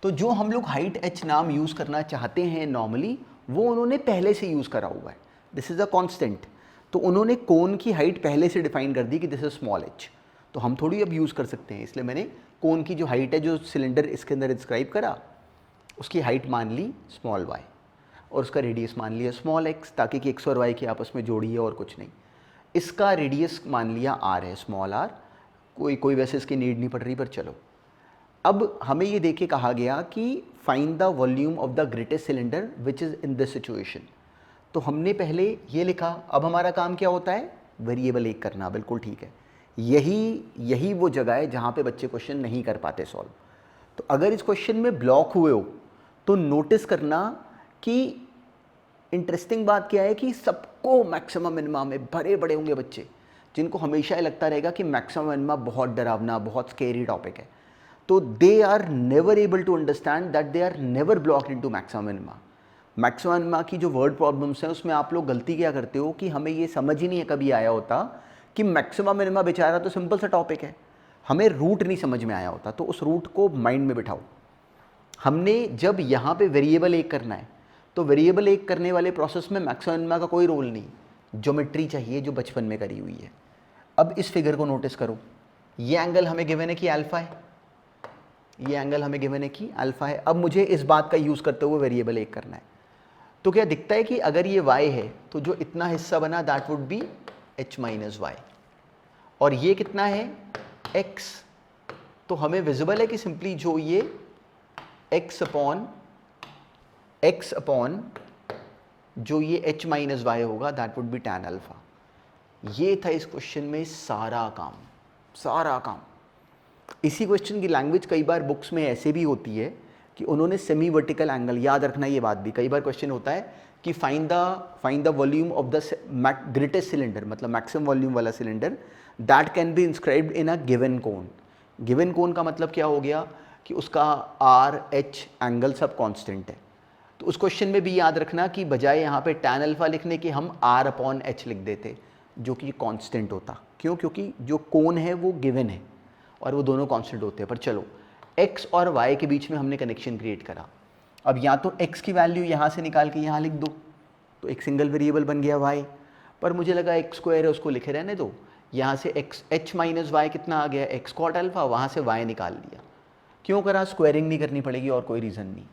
तो जो हम लोग हाइट एच नाम यूज़ करना चाहते हैं नॉर्मली, वो उन्होंने पहले से यूज़ करा हुआ है, दिस इज़ अ कॉन्स्टेंट। तो उन्होंने कोन की हाइट पहले से डिफाइन कर दी कि दिस इज स्मॉल एच, तो हम थोड़ी अब यूज़ कर सकते हैं, इसलिए मैंने कोन की जो हाइट है, जो सिलेंडर इसके अंदर इंस्क्राइब करा, उसकी हाइट मान ली स्मॉल वाई और उसका रेडियस मान लिया स्मॉल एक्स, ताकि कि एक्स और वाई की आपस में जोड़ी है और कुछ नहीं। इसका रेडियस मान लिया आर है, स्मॉल आर, कोई वैसे इसकी नीड नहीं पड़ रही, पर चलो। अब हमें ये देख के कहा गया कि find the volume of the greatest cylinder which is in this situation, तो हमने पहले ये लिखा। अब हमारा काम क्या होता है, वेरिएबल एक करना, बिल्कुल ठीक है। यही वो जगह है जहाँ पे बच्चे क्वेश्चन नहीं कर पाते सॉल्व। तो अगर इस क्वेश्चन में ब्लॉक हुए हो तो नोटिस करना कि इंटरेस्टिंग बात क्या है कि सबको मैक्सिमम मिनिमा में भरे बड़े होंगे बच्चे, जिनको हमेशा ये लगता रहेगा कि मैक्सिमम मिनिमा बहुत डरावना, बहुत स्केरी टॉपिक है। तो they are never able to understand that they are never blocked into maximum minima. Maximum minima की जो वर्ड प्रॉब्लम्स हैं उसमें आप लोग गलती क्या करते हो कि हमें ये समझ ही नहीं है कभी आया होता कि मैक्सिमम मिनिमा बेचारा तो सिंपल सा टॉपिक है, हमें रूट नहीं समझ में आया होता। तो उस रूट को माइंड में बिठाओ। हमने जब यहाँ पे वेरिएबल एक करना है, तो वेरिएबल एक करने वाले प्रोसेस में मैक्सिमम मिनिमा का कोई रोल नहीं, ज्योमेट्री चाहिए जो बचपन में करी हुई है। अब इस फिगर को नोटिस करो, ये एंगल हमें गिवन है कि अल्फा है, ये एंगल हमें गिवन है कि अल्फा है। अब मुझे इस बात का यूज़ करते हुए वेरिएबल एक करना है, तो क्या दिखता है कि अगर ये y है तो जो इतना हिस्सा बना that would be h minus y, और ये कितना है x, तो हमें विजिबल है कि सिंपली जो ये x अपॉन जो ये h माइनस वाई होगा that would B tan alpha. ये था इस क्वेश्चन में सारा काम। इसी क्वेश्चन की लैंग्वेज कई बार बुक्स में ऐसे भी होती है कि उन्होंने सेमी वर्टिकल एंगल, याद रखना ये बात भी, कई बार क्वेश्चन होता है कि find the volume of the greatest cylinder, मतलब मैक्सिमम वॉल्यूम वाला cylinder that can be inscribed in a given cone. Given cone का मतलब क्या हो गया कि उसका आर एच एंगल सब कांस्टेंट है। तो उस क्वेश्चन में भी याद रखना कि बजाय यहाँ पे tan अल्फा लिखने के हम r/h लिख देते, जो कि कांस्टेंट होता। क्यों? क्योंकि जो कोण है वो गिवन है और वो दोनों कांस्टेंट होते हैं। पर चलो, x और y के बीच में हमने कनेक्शन क्रिएट करा। अब या तो x की वैल्यू यहाँ से निकाल के यहाँ लिख दो, तो एक सिंगल वेरिएबल बन गया y। पर मुझे लगा x स्क्वायर है, उसको लिखे रहने दो। यहाँ से h माइनस वाई कितना आ गया, x कॉट अल्फा, वहाँ से y निकाल लिया। क्यों करा? स्क्वायरिंग नहीं करनी पड़ेगी और कोई रीज़न नहीं।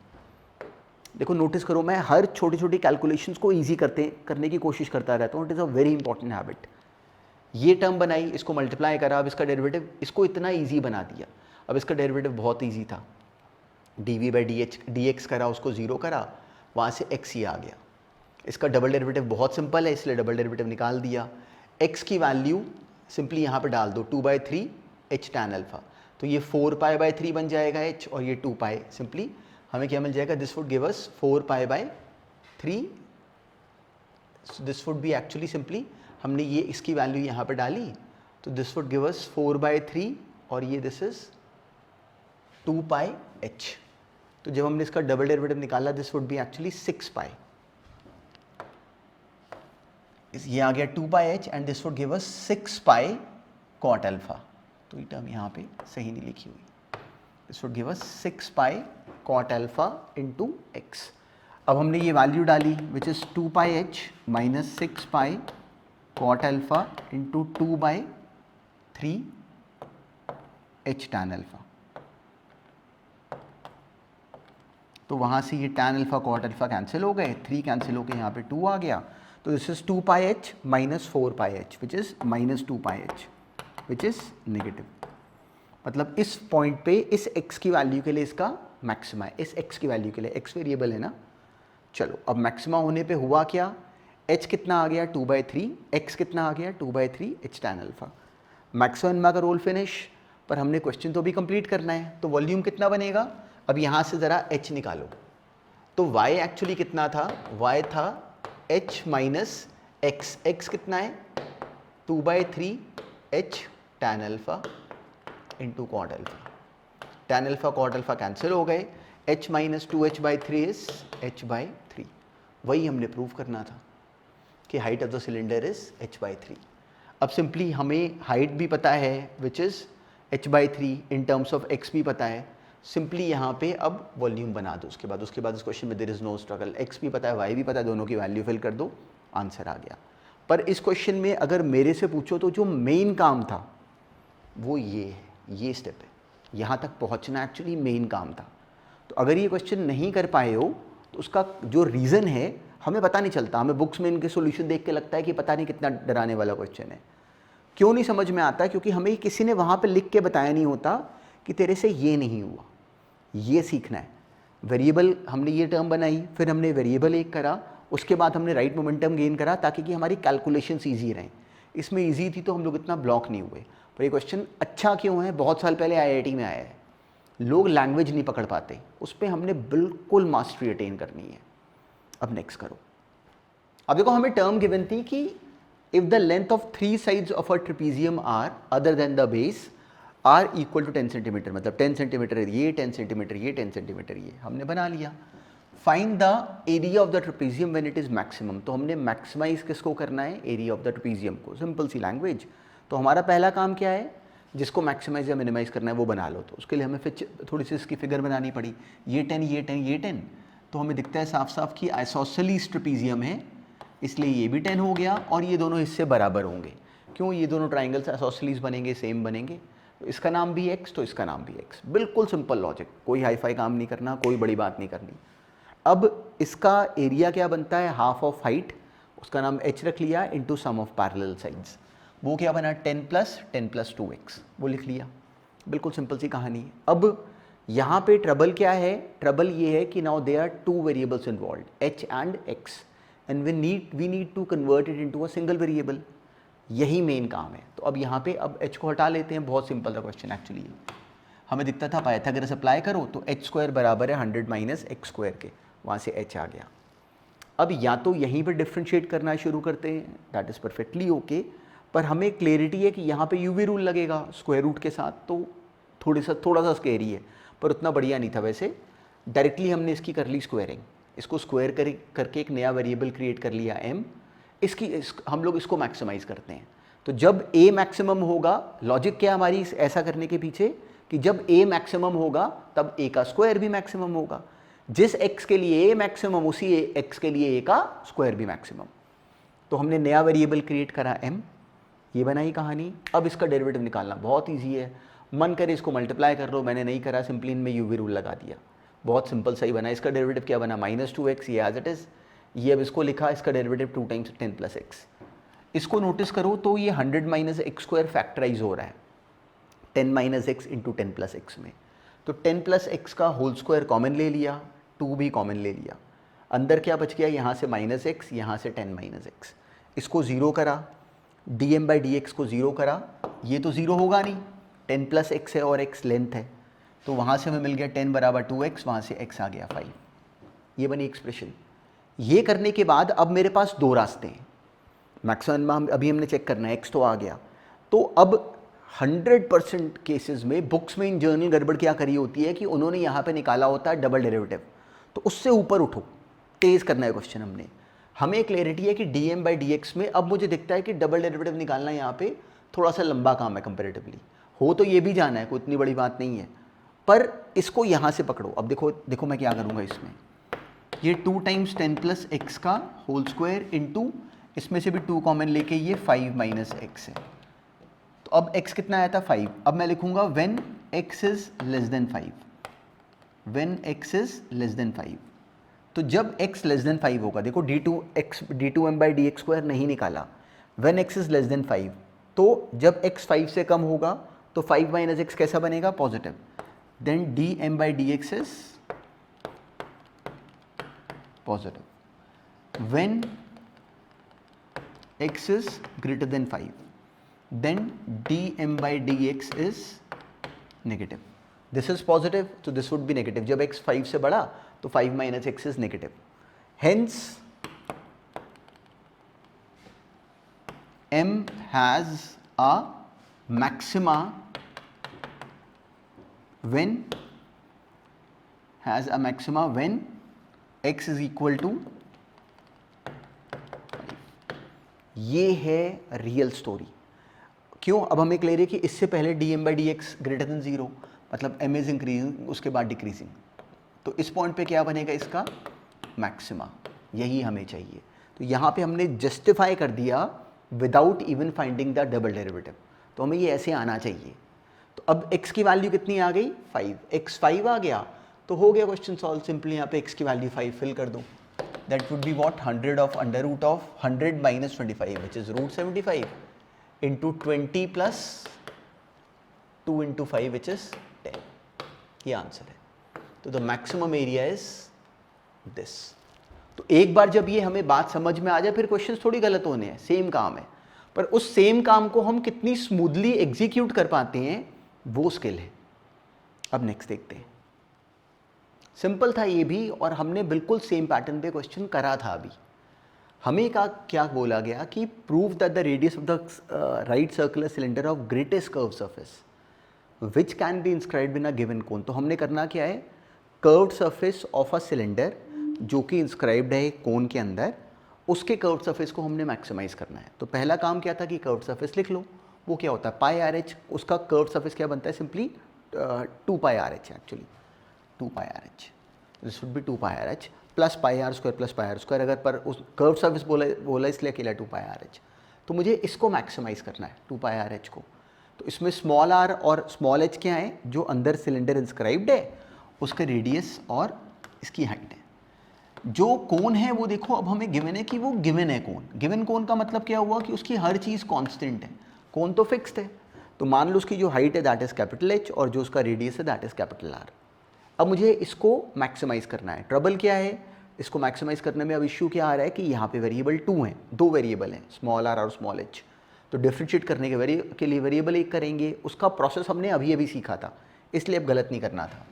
देखो नोटिस करो, मैं हर छोटी छोटी कैलकुलेशंस को ईजी करने की कोशिश करता रहता हूँ। It is a very important habit. ये टर्म बनाई, इसको मल्टीप्लाई करा, अब इसका डेरिवेटिव, इसको इतना ईजी बना दिया। अब इसका डेरिवेटिव बहुत ईजी था, dv/dx करा, उसको ज़ीरो करा, वहाँ से x ही आ गया। इसका डबल डेरिवेटिव बहुत सिंपल है, इसलिए डबल डेरिवेटिव निकाल दिया। x की वैल्यू सिंपली यहाँ पे डाल दो, 2/3 h tan अल्फा, तो ये 4π/3 बन जाएगा h, और ये 2π। सिंपली हमें क्या मिल जाएगा? This would give us 4π/3। This would be actually simply, हमने ये इसकी वैल्यू यहाँ पे डाली, तो दिस वुड गिव अस 4/3, और ये दिस इज 2πh। तो जब हमने इसका डबल डेरिवेटिव निकाला, दिस वुड बी एक्चुअली 6π। ये आ गया 2πh, and this would give us 6π cot alpha. तो ये टर्म यहाँ पे सही नहीं लिखी हुई। This would give us 6π cot alpha into x। अब हमने ये वैल्यू डाली, which is 2πh minus 6π cot alpha into 2/3 h tan alpha. तो वहाँ से ये tan alpha cot alpha cancel हो गए, 3 कैंसिल हो गए, यहाँ पे 2 आ गया। तो this is 2πh minus 4πh, which is minus 2πh, which is negative. मतलब इस पॉइंट पे इस x की वैल्यू के लिए इसका मैक्सिमा है, इस x की वैल्यू के लिए, x वेरिएबल है ना। चलो, अब मैक्सिमा होने पे हुआ क्या? h कितना आ गया? 2/3, x कितना आ गया? 2/3 h tan alpha. Maxima minima का रोल फिनिश। पर हमने क्वेश्चन तो भी कंप्लीट करना है, तो वॉल्यूम कितना बनेगा? अब यहाँ से ज़रा h निकालो, तो y एक्चुअली कितना था? y था h माइनस x। x कितना है? 2/3 h tan alpha into cot alpha. tan alpha cot alpha cancel हो गए, h minus 2h/3 is h/3। वही हमने प्रूव करना था कि height of the cylinder is h/3। अब सिंपली हमें हाइट भी पता है, which is h/3, in terms of x भी पता है। सिंपली यहाँ पे अब वॉल्यूम बना दो। उसके बाद इस क्वेश्चन में there is no struggle. x भी पता है, y भी पता है, दोनों की वैल्यू फिल कर दो, आंसर आ गया। पर इस क्वेश्चन में अगर मेरे से पूछो तो जो मेन काम था वो ये है, ये स्टेप है, यहाँ तक पहुँचना एक्चुअली मेन काम था। तो अगर ये क्वेश्चन नहीं कर पाए हो तो उसका जो रीज़न है हमें पता नहीं चलता। हमें बुक्स में इनके सॉल्यूशन देख के लगता है कि पता नहीं कितना डराने वाला क्वेश्चन है। क्यों नहीं समझ में आता? क्योंकि हमें किसी ने वहाँ पे लिख के बताया नहीं होता कि तेरे से ये नहीं हुआ, ये सीखना है। वेरिएबल, हमने ये टर्म बनाई, फिर हमने वेरिएबल एक करा, उसके बाद हमने राइट मोमेंटम गेन करा ताकि कि हमारी कैलकुलेशंस ईजी रहें। इसमें ईजी थी तो हम लोग इतना ब्लॉक नहीं हुए। पर ये क्वेश्चन अच्छा क्यों है? बहुत साल पहले IIT में आया है, लोग लैंग्वेज नहीं पकड़ पाते, उस पर हमने बिल्कुल मास्टरी अटेन करनी है। अब नेक्स्ट करो। अब देखो, हमें टर्म गिवन थी कि if the length of 3 sides of a trapezium are other than the base are equal to 10 centimeter, मतलब 10 सेंटीमीटर ये, 10 सेंटीमीटर ये, 10 सेंटीमीटर ये, हमने बना लिया। Find the area of the trapezium when it is maximum. तो हमने मैक्सिमाइज किसको करना है? एरिया ऑफ द ट्रेपेजियम को। सिंपल सी लैंग्वेज। तो हमारा पहला काम क्या है? जिसको मैक्सिमाइज या मिनिमाइज करना है वो बना लो। तो उसके लिए हमें फिर थोड़ी सी इसकी फिगर बनानी पड़ी। ये 10, ये 10, ये 10, तो हमें दिखता है साफ साफ कि आइसोसेलेस ट्रेपेजियम है, इसलिए ये भी 10 हो गया और ये दोनों हिस्से बराबर होंगे। क्यों? ये दोनों ट्राइंगल्स आइसोसेलेस बनेंगे, सेम बनेंगे, तो इसका नाम भी x, तो इसका नाम भी x। बिल्कुल सिंपल लॉजिक, कोई हाई फाई काम नहीं करना, कोई बड़ी बात नहीं करनी। अब इसका एरिया क्या बनता है? हाफ ऑफ हाइट, उसका नाम h रख लिया, into sum of parallel sides. वो क्या बना? 10 + 2x, वो लिख लिया। बिल्कुल सिंपल सी कहानी है। अब यहाँ पे ट्रबल क्या है? ट्रबल ये है कि now they are 2 variables involve, h and x, and we need to convert it into a single variable. यही मेन काम है। तो अब यहाँ पे अब h को हटा लेते हैं। बहुत सिंपल था क्वेश्चन एक्चुअली। हमें दिखता था पाइथागोरस अप्लाई करो तो h² बराबर है 100 माइनस x² के, वहाँ से h आ गया। अब या तो यहीं पर डिफ्रेंशिएट करना शुरू करते हैं, दैट इज़ परफेक्टली ओके, पर हमें क्लैरिटी है कि यहाँ पे UV रूल लगेगा स्क्वायर रूट के साथ, तो थोड़ा सा स्केरी है, पर उतना बढ़िया नहीं था। वैसे डायरेक्टली हमने इसकी कर ली स्क्वायरिंग, इसको स्क्वायर करके एक नया वेरिएबल क्रिएट कर लिया m, हम लोग इसको मैक्सिमाइज करते हैं। तो जब a मैक्सिमम होगा, लॉजिक क्या हमारी ऐसा करने के पीछे कि जब a मैक्सिमम होगा तब a का स्क्वायर भी मैक्सिमम होगा। जिस x के लिए a मैक्सिमम उसी x के लिए a का स्क्वायर भी मैक्सिमम। तो हमने नया वेरिएबल क्रिएट करा m, ये बनाई कहानी। अब इसका डेरिवेटिव निकालना बहुत ईजी है, मन करे इसको मल्टीप्लाई कर लो, मैंने नहीं करा, सिंपली इनमें यूवी रूल लगा दिया, बहुत सिंपल सही बना। इसका डेरिवेटिव क्या बना, -2x, ये एज इट इज़, ये अब इसको लिखा, इसका डेरिवेटिव 2 टाइम्स 10 + x। इसको नोटिस करो तो ये 100 - x² फैक्टराइज हो रहा है 10 - x इंटू 10 + x में। तो 10 + x का होल स्क्वायर कॉमन ले लिया, 2 भी कॉमन ले लिया, अंदर क्या बच गया, यहाँ से -x, यहाँ से 10 - x, इसको 0 करा, dm/dx को 0 करा, ये तो 0 होगा नहीं, 10 + x है और x लेंथ है, तो वहाँ से हमें मिल गया 10 = 2x, वहाँ से x आ गया 5, ये बनी एक्सप्रेशन। ये करने के बाद अब मेरे पास दो रास्ते हैं, मैक्सिमम अभी हमने चेक करना है, x तो आ गया। तो अब 100% केसेस में बुक्स में इन जर्नल गड़बड़ क्या करी होती है कि उन्होंने यहाँ पे निकाला होता है डबल डेरिवेटिव, तो उससे ऊपर उठो, तेज़ करना है क्वेश्चन हमने। हमें क्लैरिटी है कि dm/dx में अब मुझे दिखता है कि डबल डेरिवेटिव निकालना यहाँ पे थोड़ा सा लंबा काम है कंपेरेटिवली, हो तो ये भी जाना है, कोई इतनी बड़ी बात नहीं है, पर इसको यहाँ से पकड़ो। अब देखो मैं क्या करूँगा इसमें, ये 2 टाइम्स 10 + x का होल स्क्वायर इंटू इसमें से भी 2 कॉमन लेके ये 5 - x है। तो अब x कितना आया था 5, अब मैं लिखूँगा when x is less than 5, when x is less than 5। तो जब x लेस देन 5 होगा, देखो d2m/dx² नहीं निकाला, when x is less than 5, तो जब x 5 से कम होगा तो 5 - x कैसा बनेगा, positive, then dm/dx is positive. When x is greater than 5, then dm/dx is negative. This is positive, so this would be negative. जब x 5 से बड़ा तो 5 - x is negative. Hence, m has a maxima when x is equal to, ये है real story. क्यों, अब हमें clear है कि इससे पहले dm/dx ग्रेटर देन 0, मतलब m इज इंक्रीजिंग, उसके बाद डिक्रीजिंग, तो इस पॉइंट पे क्या बनेगा, इसका मैक्सिमा, यही हमें चाहिए। तो यहाँ पे हमने जस्टिफाई कर दिया without even finding the double derivative, तो हमें ये ऐसे आना चाहिए। तो अब x की वैल्यू कितनी आ गई, 5, x 5 आ गया, तो हो गया क्वेश्चन सॉल्व। सिंपली यहाँ पे x की वैल्यू 5 फिल कर दो, that would be what, 100 of under root of 100 - 25, which is √75, into 20 plus 2 into 5, which is 10, ये आंसर है। तो the maximum area is this। तो एक बार जब ये हमें बात समझ में आ जाए, फिर क्वेश्चंस थोड़ी गलत होने हैं, सेम काम है, पर उस सेम काम को हम कितनी स्मूथली एग्जीक्यूट कर पाते हैं, वो स्किल है। अब नेक्स्ट देखते हैं, सिंपल था ये भी, और हमने बिल्कुल सेम पैटर्न पे क्वेश्चन करा था अभी। हमें क्या बोला गया कि prove that the radius of the right circular cylinder of greatest curve surface which can be inscribed in a given cone. तो हमने करना क्या है, curved surface of a cylinder जो कि इंस्क्राइब्ड है कोन के अंदर, उसके कर्व्ड सरफेस को हमने मैक्सिमाइज करना है। तो पहला काम क्या था कि कर्व्ड सरफेस लिख लो, वो क्या होता है πRh, उसका कर्व्ड सरफेस क्या बनता है, simply 2πRh, actually 2πRh, this would B 2πRh plus πr² plus πr², अगर पर उस कर्व सर्फेस बोला इसलिए अकेला 2πRh। तो मुझे इसको मैक्सिमाइज करना है 2πRh को। तो इसमें स्मॉल r और स्मॉल h क्या है, जो अंदर सिलेंडर इंस्क्राइब्ड है उसका रेडियस और इसकी हाइट है। जो कोन है वो देखो, अब हमें गिवन है कि वो गिवन है कोन। गिवन कोन का मतलब क्या हुआ कि उसकी हर चीज़ कांस्टेंट है, कोन तो फिक्स्ड है। तो मान लो उसकी जो हाइट है दैट इज़ कैपिटल H और जो उसका रेडियस है दैट इज़ कैपिटल R। अब मुझे इसको मैक्सिमाइज करना है। ट्रबल क्या है, इसको मैक्सिमाइज करने में अब इश्यू क्या आ रहा है कि यहाँ पे वेरिएबल 2 हैं, 2 वेरिएबल हैं, स्मॉल r और स्मॉल h। तो डिफ्रेंशिएट करने के लिए वेरिएबल एक करेंगे, उसका प्रोसेस हमने अभी अभी सीखा था, इसलिए अब गलत नहीं करना था।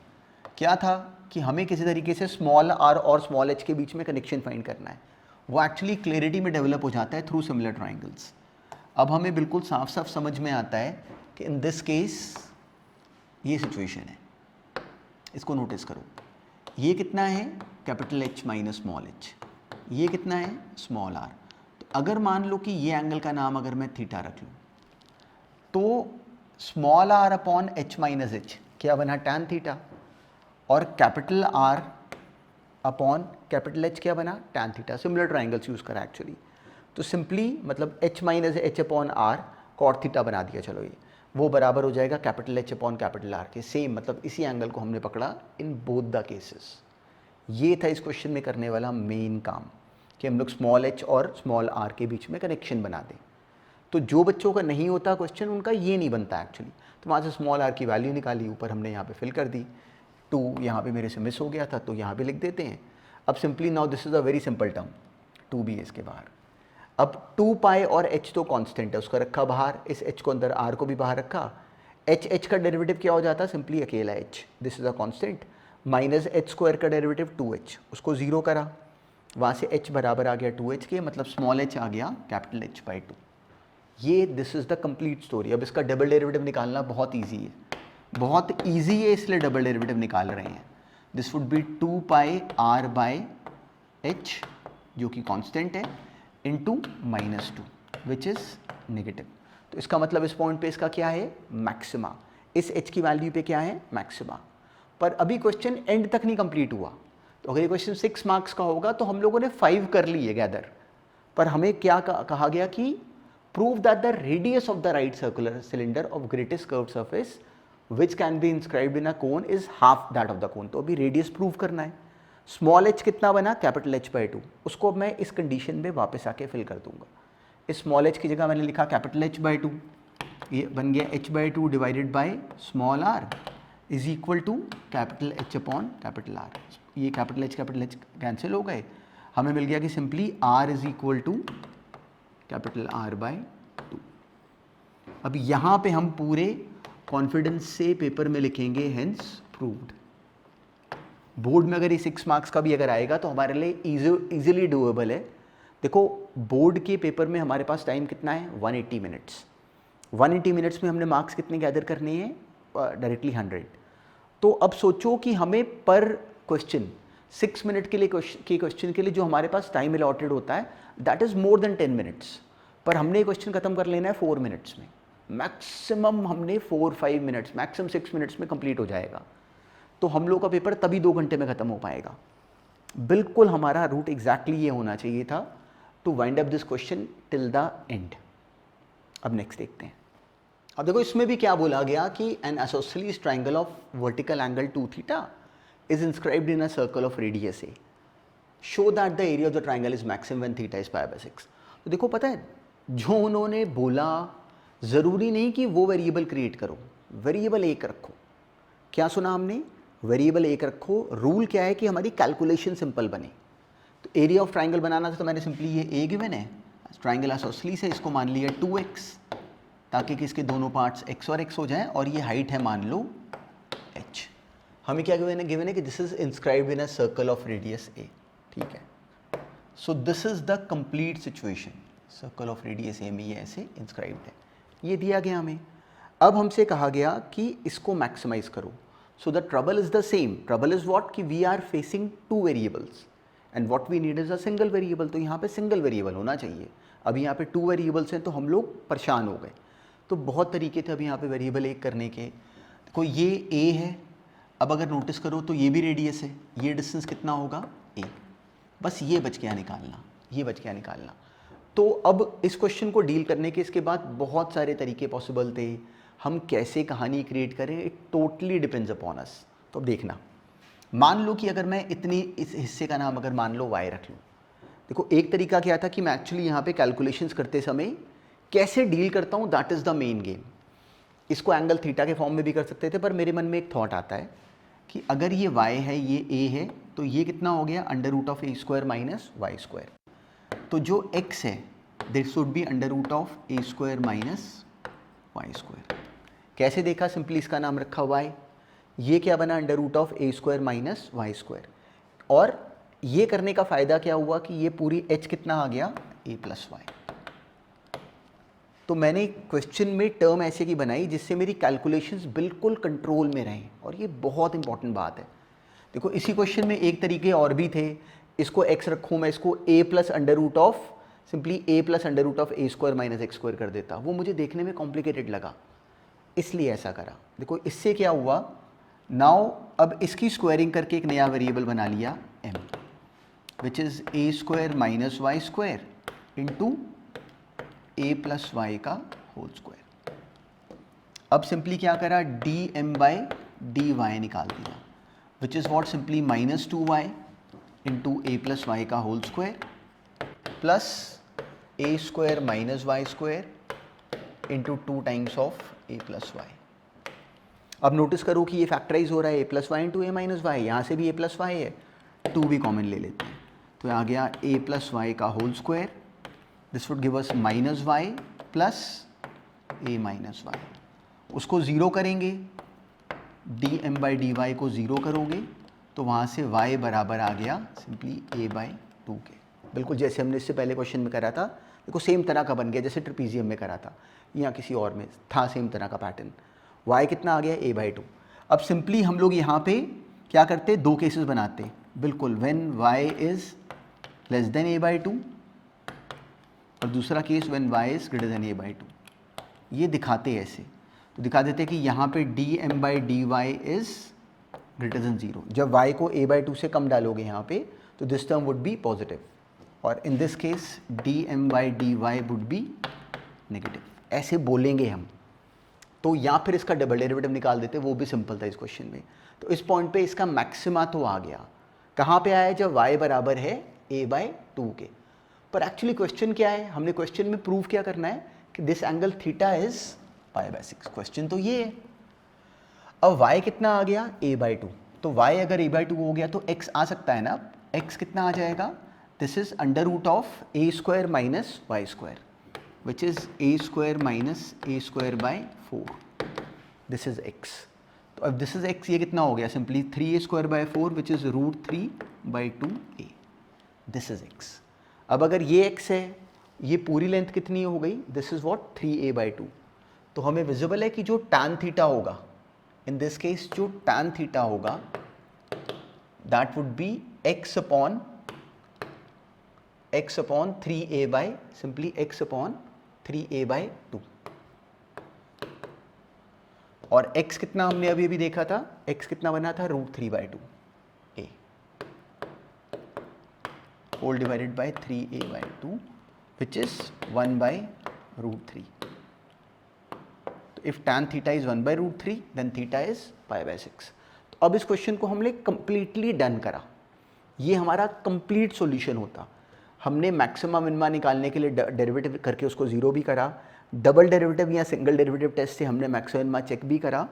क्या था कि हमें किसी तरीके से स्मॉल r और स्मॉल h के बीच में कनेक्शन फाइंड करना है। वो एक्चुअली क्लैरिटी में डेवलप हो जाता है थ्रू सिमिलर ट्राइंगल्स। अब हमें बिल्कुल साफ साफ समझ में आता है कि इन दिस केस ये सिचुएशन है। इसको नोटिस करो, ये कितना है capital H minus small h, ये कितना है स्मॉल r। तो अगर मान लो कि ये एंगल का नाम अगर मैं थीटा रख लूँ तो small r upon h minus h क्या बना टैन थीटा, और capital R upon capital H क्या बना tan theta. Similar triangles use करा एक्चुअली, तो सिंपली मतलब h minus h upon r cot theta बना दिया। चलो ये वो बराबर हो जाएगा capital H upon capital R के। सेम मतलब इसी एंगल को हमने पकड़ा इन बोथ द केसेस। ये था इस क्वेश्चन में करने वाला मेन काम कि हम लोग स्मॉल h और स्मॉल r के बीच में कनेक्शन बना दें। तो जो बच्चों का नहीं होता क्वेश्चन उनका ये नहीं बनता एक्चुअली। तो वहाँ से स्मॉल r की वैल्यू निकाली, ऊपर हमने यहाँ पे फिल कर दी। 2 यहाँ पे मेरे से मिस हो गया था तो यहाँ पे लिख देते हैं। अब simply now this is a very simple term, 2b है इसके बाहर। अब 2 पाई और h तो कांस्टेंट है, उसका रखा बाहर, इस h को अंदर, r को भी बाहर रखा। h का डेरिवेटिव क्या हो जाता है सिंपली अकेला h, this is a constant, minus h square का डेरिवेटिव 2h, उसको 0 करा, वहाँ से h बराबर आ गया 2h के, मतलब स्मॉल h आ गया कैपिटल H बाई 2। ये this is the complete story. अब इसका डबल डेरिवेटिव निकालना बहुत ईजी है, बहुत ईजी है, इसलिए डबल डेरिवेटिव निकाल रहे हैं। This would B 2 pi r by h जो कि कांस्टेंट है इनटू -2 विच इज़ नेगेटिव। तो इसका मतलब इस पॉइंट पे इसका क्या है मैक्सिमा, इस h की वैल्यू पे क्या है मैक्सिमा। पर अभी क्वेश्चन एंड तक नहीं कंप्लीट हुआ। तो अगर ये क्वेश्चन 6 मार्क्स का होगा तो हम लोगों ने 5 कर लिए गैदर, पर हमें क्या कहा गया कि prove that the radius of the right circular cylinder of greatest curved surface which can be inscribed in a cone is half that of the cone. तो अभी रेडियस प्रूव करना है। स्मॉल h कितना बना कैपिटल H बाई 2, उसको अब मैं इस कंडीशन में वापस आके फिल कर दूंगा। इस स्मॉल h की जगह मैंने लिखा कैपिटल H बाई 2, ये बन गया h by 2 divided by small r is equal to capital H upon capital R। ये कैपिटल H कैंसिल हो गए, हमें मिल गया कि simply R is equal to capital R by 2। अब यहाँ पे हम पूरे कॉन्फिडेंस से पेपर में लिखेंगे हेंस प्रूव्ड। बोर्ड में अगर ये 6 मार्क्स का भी अगर आएगा तो हमारे लिए इजीली डूएबल है। देखो बोर्ड के पेपर में हमारे पास टाइम कितना है 180 मिनट्स। 180 मिनट्स में हमने मार्क्स कितने गैदर करने हैं डायरेक्टली 100। तो अब सोचो कि हमें पर क्वेश्चन 6 मिनट के लिए क्वेश्चन के लिए जो हमारे पास टाइम अलॉटेड होता है that is more than 10 minutes, पर हमने क्वेश्चन खत्म कर लेना है 4 मिनट्स में। मैक्सिमम हमने 4-5 मिनट्स, मैक्सिमम 6 मिनट्स में कंप्लीट हो जाएगा। तो हम लोग का पेपर तभी 2 घंटे में ख़त्म हो पाएगा। बिल्कुल हमारा रूट एग्जैक्टली ये होना चाहिए था to wind up this question till the end. अब नेक्स्ट देखते हैं। अब देखो इसमें भी क्या बोला गया कि N isosceles triangle of vertical angle 2 theta is inscribed in a circle of radius A, show that the area of the triangle is maximum when theta is pi by 6। तो देखो पता है जो उन्होंने बोला, ज़रूरी नहीं कि वो वेरिएबल क्रिएट करो, वेरिएबल एक रखो। क्या सुना हमने, वेरिएबल एक रखो। रूल क्या है कि हमारी कैलकुलेशन सिंपल बने। तो एरिया ऑफ ट्राइंगल बनाना था तो मैंने सिंपली ये ए गिवन है, ट्राइंगल आइसोसेलेस है, इसको मान लिया 2x ताकि किसके दोनों पार्ट्स x और x हो जाएं, और ये हाइट है मान लो h। हमें क्या गिवन है कि this is inscribed in a circle of radius a, ठीक है। So this is the complete situation, circle of radius a में ये ऐसे इंस्क्राइब्ड है, ये दिया गया हमें। अब हमसे कहा गया कि इसको मैक्सिमाइज करो। So the trouble is the same, trouble is what कि we are facing 2 variables and what we need is a single variable. तो यहाँ पे सिंगल वेरिएबल होना चाहिए। अभी यहाँ पे 2 वेरिएबल्स हैं तो हम लोग परेशान हो गए। तो बहुत तरीके थे अभी यहाँ पे वेरिएबल एक करने के। देखो ये a है, अब अगर नोटिस करो तो ये भी रेडियस है, ये डिस्टेंस कितना होगा a, बस ये बच गया निकालना, ये बच गया निकालना। तो अब इस क्वेश्चन को डील करने के इसके बाद बहुत सारे तरीके पॉसिबल थे। हम कैसे कहानी क्रिएट करें it totally depends upon us. तो अब देखना, मान लो कि अगर मैं इस हिस्से का नाम अगर मान लो y रख लूँ। देखो एक तरीका क्या था कि मैं एक्चुअली यहाँ पे कैलकुलेशंस करते समय कैसे डील करता हूँ, that is the main game. इसको एंगल थीटा के फॉर्म में भी कर सकते थे, पर मेरे मन में एक थॉट आता है कि अगर ये y है ये a है तो ये कितना हो गया under root of a square minus y square. तो जो x है this should be under root of a square minus y square. कैसे देखा, सिंपली इसका नाम रखा y, ये क्या बना under root of a square minus y square. और ये करने का फ़ायदा क्या हुआ कि ये पूरी h कितना आ गया a प्लस वाई। तो मैंने क्वेश्चन में टर्म ऐसे की बनाई जिससे मेरी कैलकुलेशंस बिल्कुल कंट्रोल में रहें, और ये बहुत इंपॉर्टेंट बात है। देखो इसी क्वेश्चन में एक तरीके और भी थे, इसको x रखूँ मैं, इसको a plus under root of simply a plus under root of a square minus x square कर देता, वो मुझे देखने में कॉम्प्लिकेटेड लगा इसलिए ऐसा करा। देखो इससे क्या हुआ, नाउ अब इसकी स्क्वायरिंग करके एक नया वेरिएबल बना लिया m, which is a square minus y square into a plus y का होल स्क्वायर। अब सिंपली क्या करा, dm बाई dy निकाल दिया, which is what simply minus 2y into a plus y का whole square plus a square minus y square into 2 times of a plus y. अब notice करो कि ये फैक्टराइज हो रहा है a plus y into a minus y, यहाँ से भी a प्लस वाई है, 2 भी कॉमन ले लेते हैं तो आ गया a प्लस वाई का whole square, this would give us minus y plus a minus y. उसको ज़ीरो करेंगे, dm बाई dy को ज़ीरो करोगे तो वहाँ से y बराबर आ गया सिंपली a बाई 2 के, बिल्कुल जैसे हमने इससे पहले क्वेश्चन में करा था। देखो सेम तरह का बन गया जैसे ट्रिपीजियम में करा था या किसी और में था, सेम तरह का पैटर्न। y कितना आ गया, a बाई 2। अब सिंपली हम लोग यहाँ पे क्या करते, दो केसेस बनाते, बिल्कुल when y is less than a by 2 और दूसरा case when y is greater than a by 2। ये दिखाते ऐसे, तो दिखा देते हैं कि यहाँ पे dm by dy is greater than 0। जब y को a बाई 2 से कम डालोगे यहाँ पे तो this term would be positive, और in this case dm by dy would be negative, ऐसे बोलेंगे हम। तो या फिर इसका डबल डेरिवेटिव निकाल देते, वो भी सिंपल था इस क्वेश्चन में। तो इस पॉइंट पे इसका मैक्सिमा तो आ गया, कहाँ पे आया, जब y बराबर है a बाई 2 के। पर एक्चुअली क्वेश्चन क्या है, हमने क्वेश्चन में प्रूव क्या करना है कि this angle theta is pi by 6, question तो ये है। अब y कितना आ गया, a बाई 2, तो y अगर a बाई 2 हो गया तो x आ सकता है ना, x कितना आ जाएगा, this is under root of a square minus y square which is a square minus a square by 4, this is x। तो अब दिस इज x, ये कितना हो गया, simply 3a square by 4 which is root 3 by 2a, this is x। अब अगर ये x है, ये पूरी लेंथ कितनी हो गई, this is what 3a by 2। तो हमें विजिबल है कि जो tan थीटा होगा, इन दिस केस जो tan थीटा होगा that would B x upon 3a by simply x upon 3a by 2। और x कितना हमने अभी अभी देखा था, x कितना बना था, root 3 by 2 a whole divided by 3a by 2 which is 1 by root 3। तो if tan theta is 1 by root 3 then theta is pi by 6। तो अब इस क्वेश्चन को हमने कंप्लीटली डन करा, ये हमारा कंप्लीट सॉल्यूशन होता। हमने मैक्सिमम मिनिमा निकालने के लिए डेरिवेटिव करके उसको ज़ीरो भी करा, डबल डेरिवेटिव या सिंगल डेरिवेटिव टेस्ट से हमने मैक्सिमम मिनिमा चेक भी करा,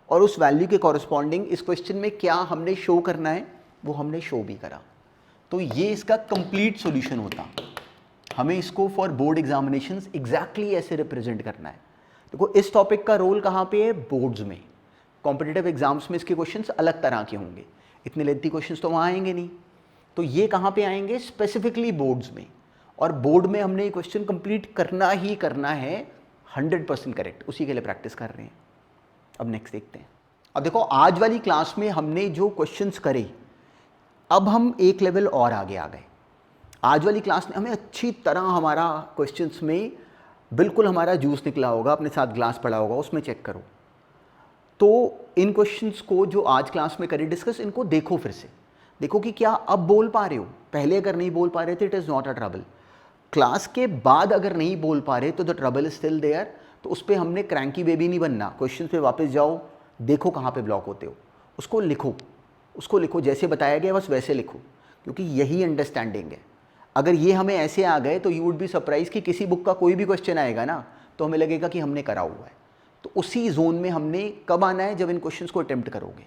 और उस वैल्यू के कॉरस्पॉन्डिंग इस क्वेश्चन में क्या हमने शो करना है वो हमने शो भी करा। तो ये इसका कंप्लीट सॉल्यूशन होता। हमें इसको फॉर बोर्ड एग्जामिनेशंस एग्जैक्टली ऐसे रिप्रेजेंट करना है। देखो इस टॉपिक का रोल कहाँ पे है, बोर्ड्स में। कॉम्पिटिटिव एग्जाम्स में इसके क्वेश्चंस अलग तरह के होंगे, इतने लेंथी क्वेश्चंस तो वहाँ आएंगे नहीं। तो ये कहाँ पे आएंगे, स्पेसिफिकली बोर्ड्स में। और बोर्ड में हमने ये क्वेश्चन कंप्लीट करना ही करना है 100% करेक्ट, उसी के लिए प्रैक्टिस कर रहे हैं। अब नेक्स्ट देखते हैं। अब देखो आज वाली क्लास में हमने जो क्वेश्चंस करे, अब हम एक लेवल और आगे आ गए। आज वाली क्लास में हमें अच्छी तरह हमारा क्वेश्चंस में बिल्कुल हमारा जूस निकला होगा, अपने साथ ग्लास पड़ा होगा, उसमें चेक करो। तो इन क्वेश्चंस को जो आज क्लास में करें डिस्कस, इनको देखो फिर से, देखो कि क्या अब बोल पा रहे हो। पहले अगर नहीं बोल पा रहे थे it is not a trouble, class के बाद अगर नहीं बोल पा रहे तो the trouble is still there. तो उस पर हमने क्रैंकी बेबी नहीं बनना, क्वेश्चन पे वापस जाओ, देखो कहाँ पे ब्लॉक होते हो, उसको लिखो जैसे बताया गया बस वैसे लिखो, क्योंकि यही अंडरस्टैंडिंग है। अगर ये हमें ऐसे आ गए तो यू वुड बी सरप्राइज कि किसी बुक का कोई भी क्वेश्चन आएगा ना तो हमें लगेगा कि हमने करा हुआ है। तो उसी जोन में हमने कब आना है, जब इन क्वेश्चंस को अटेम्प्ट करोगे।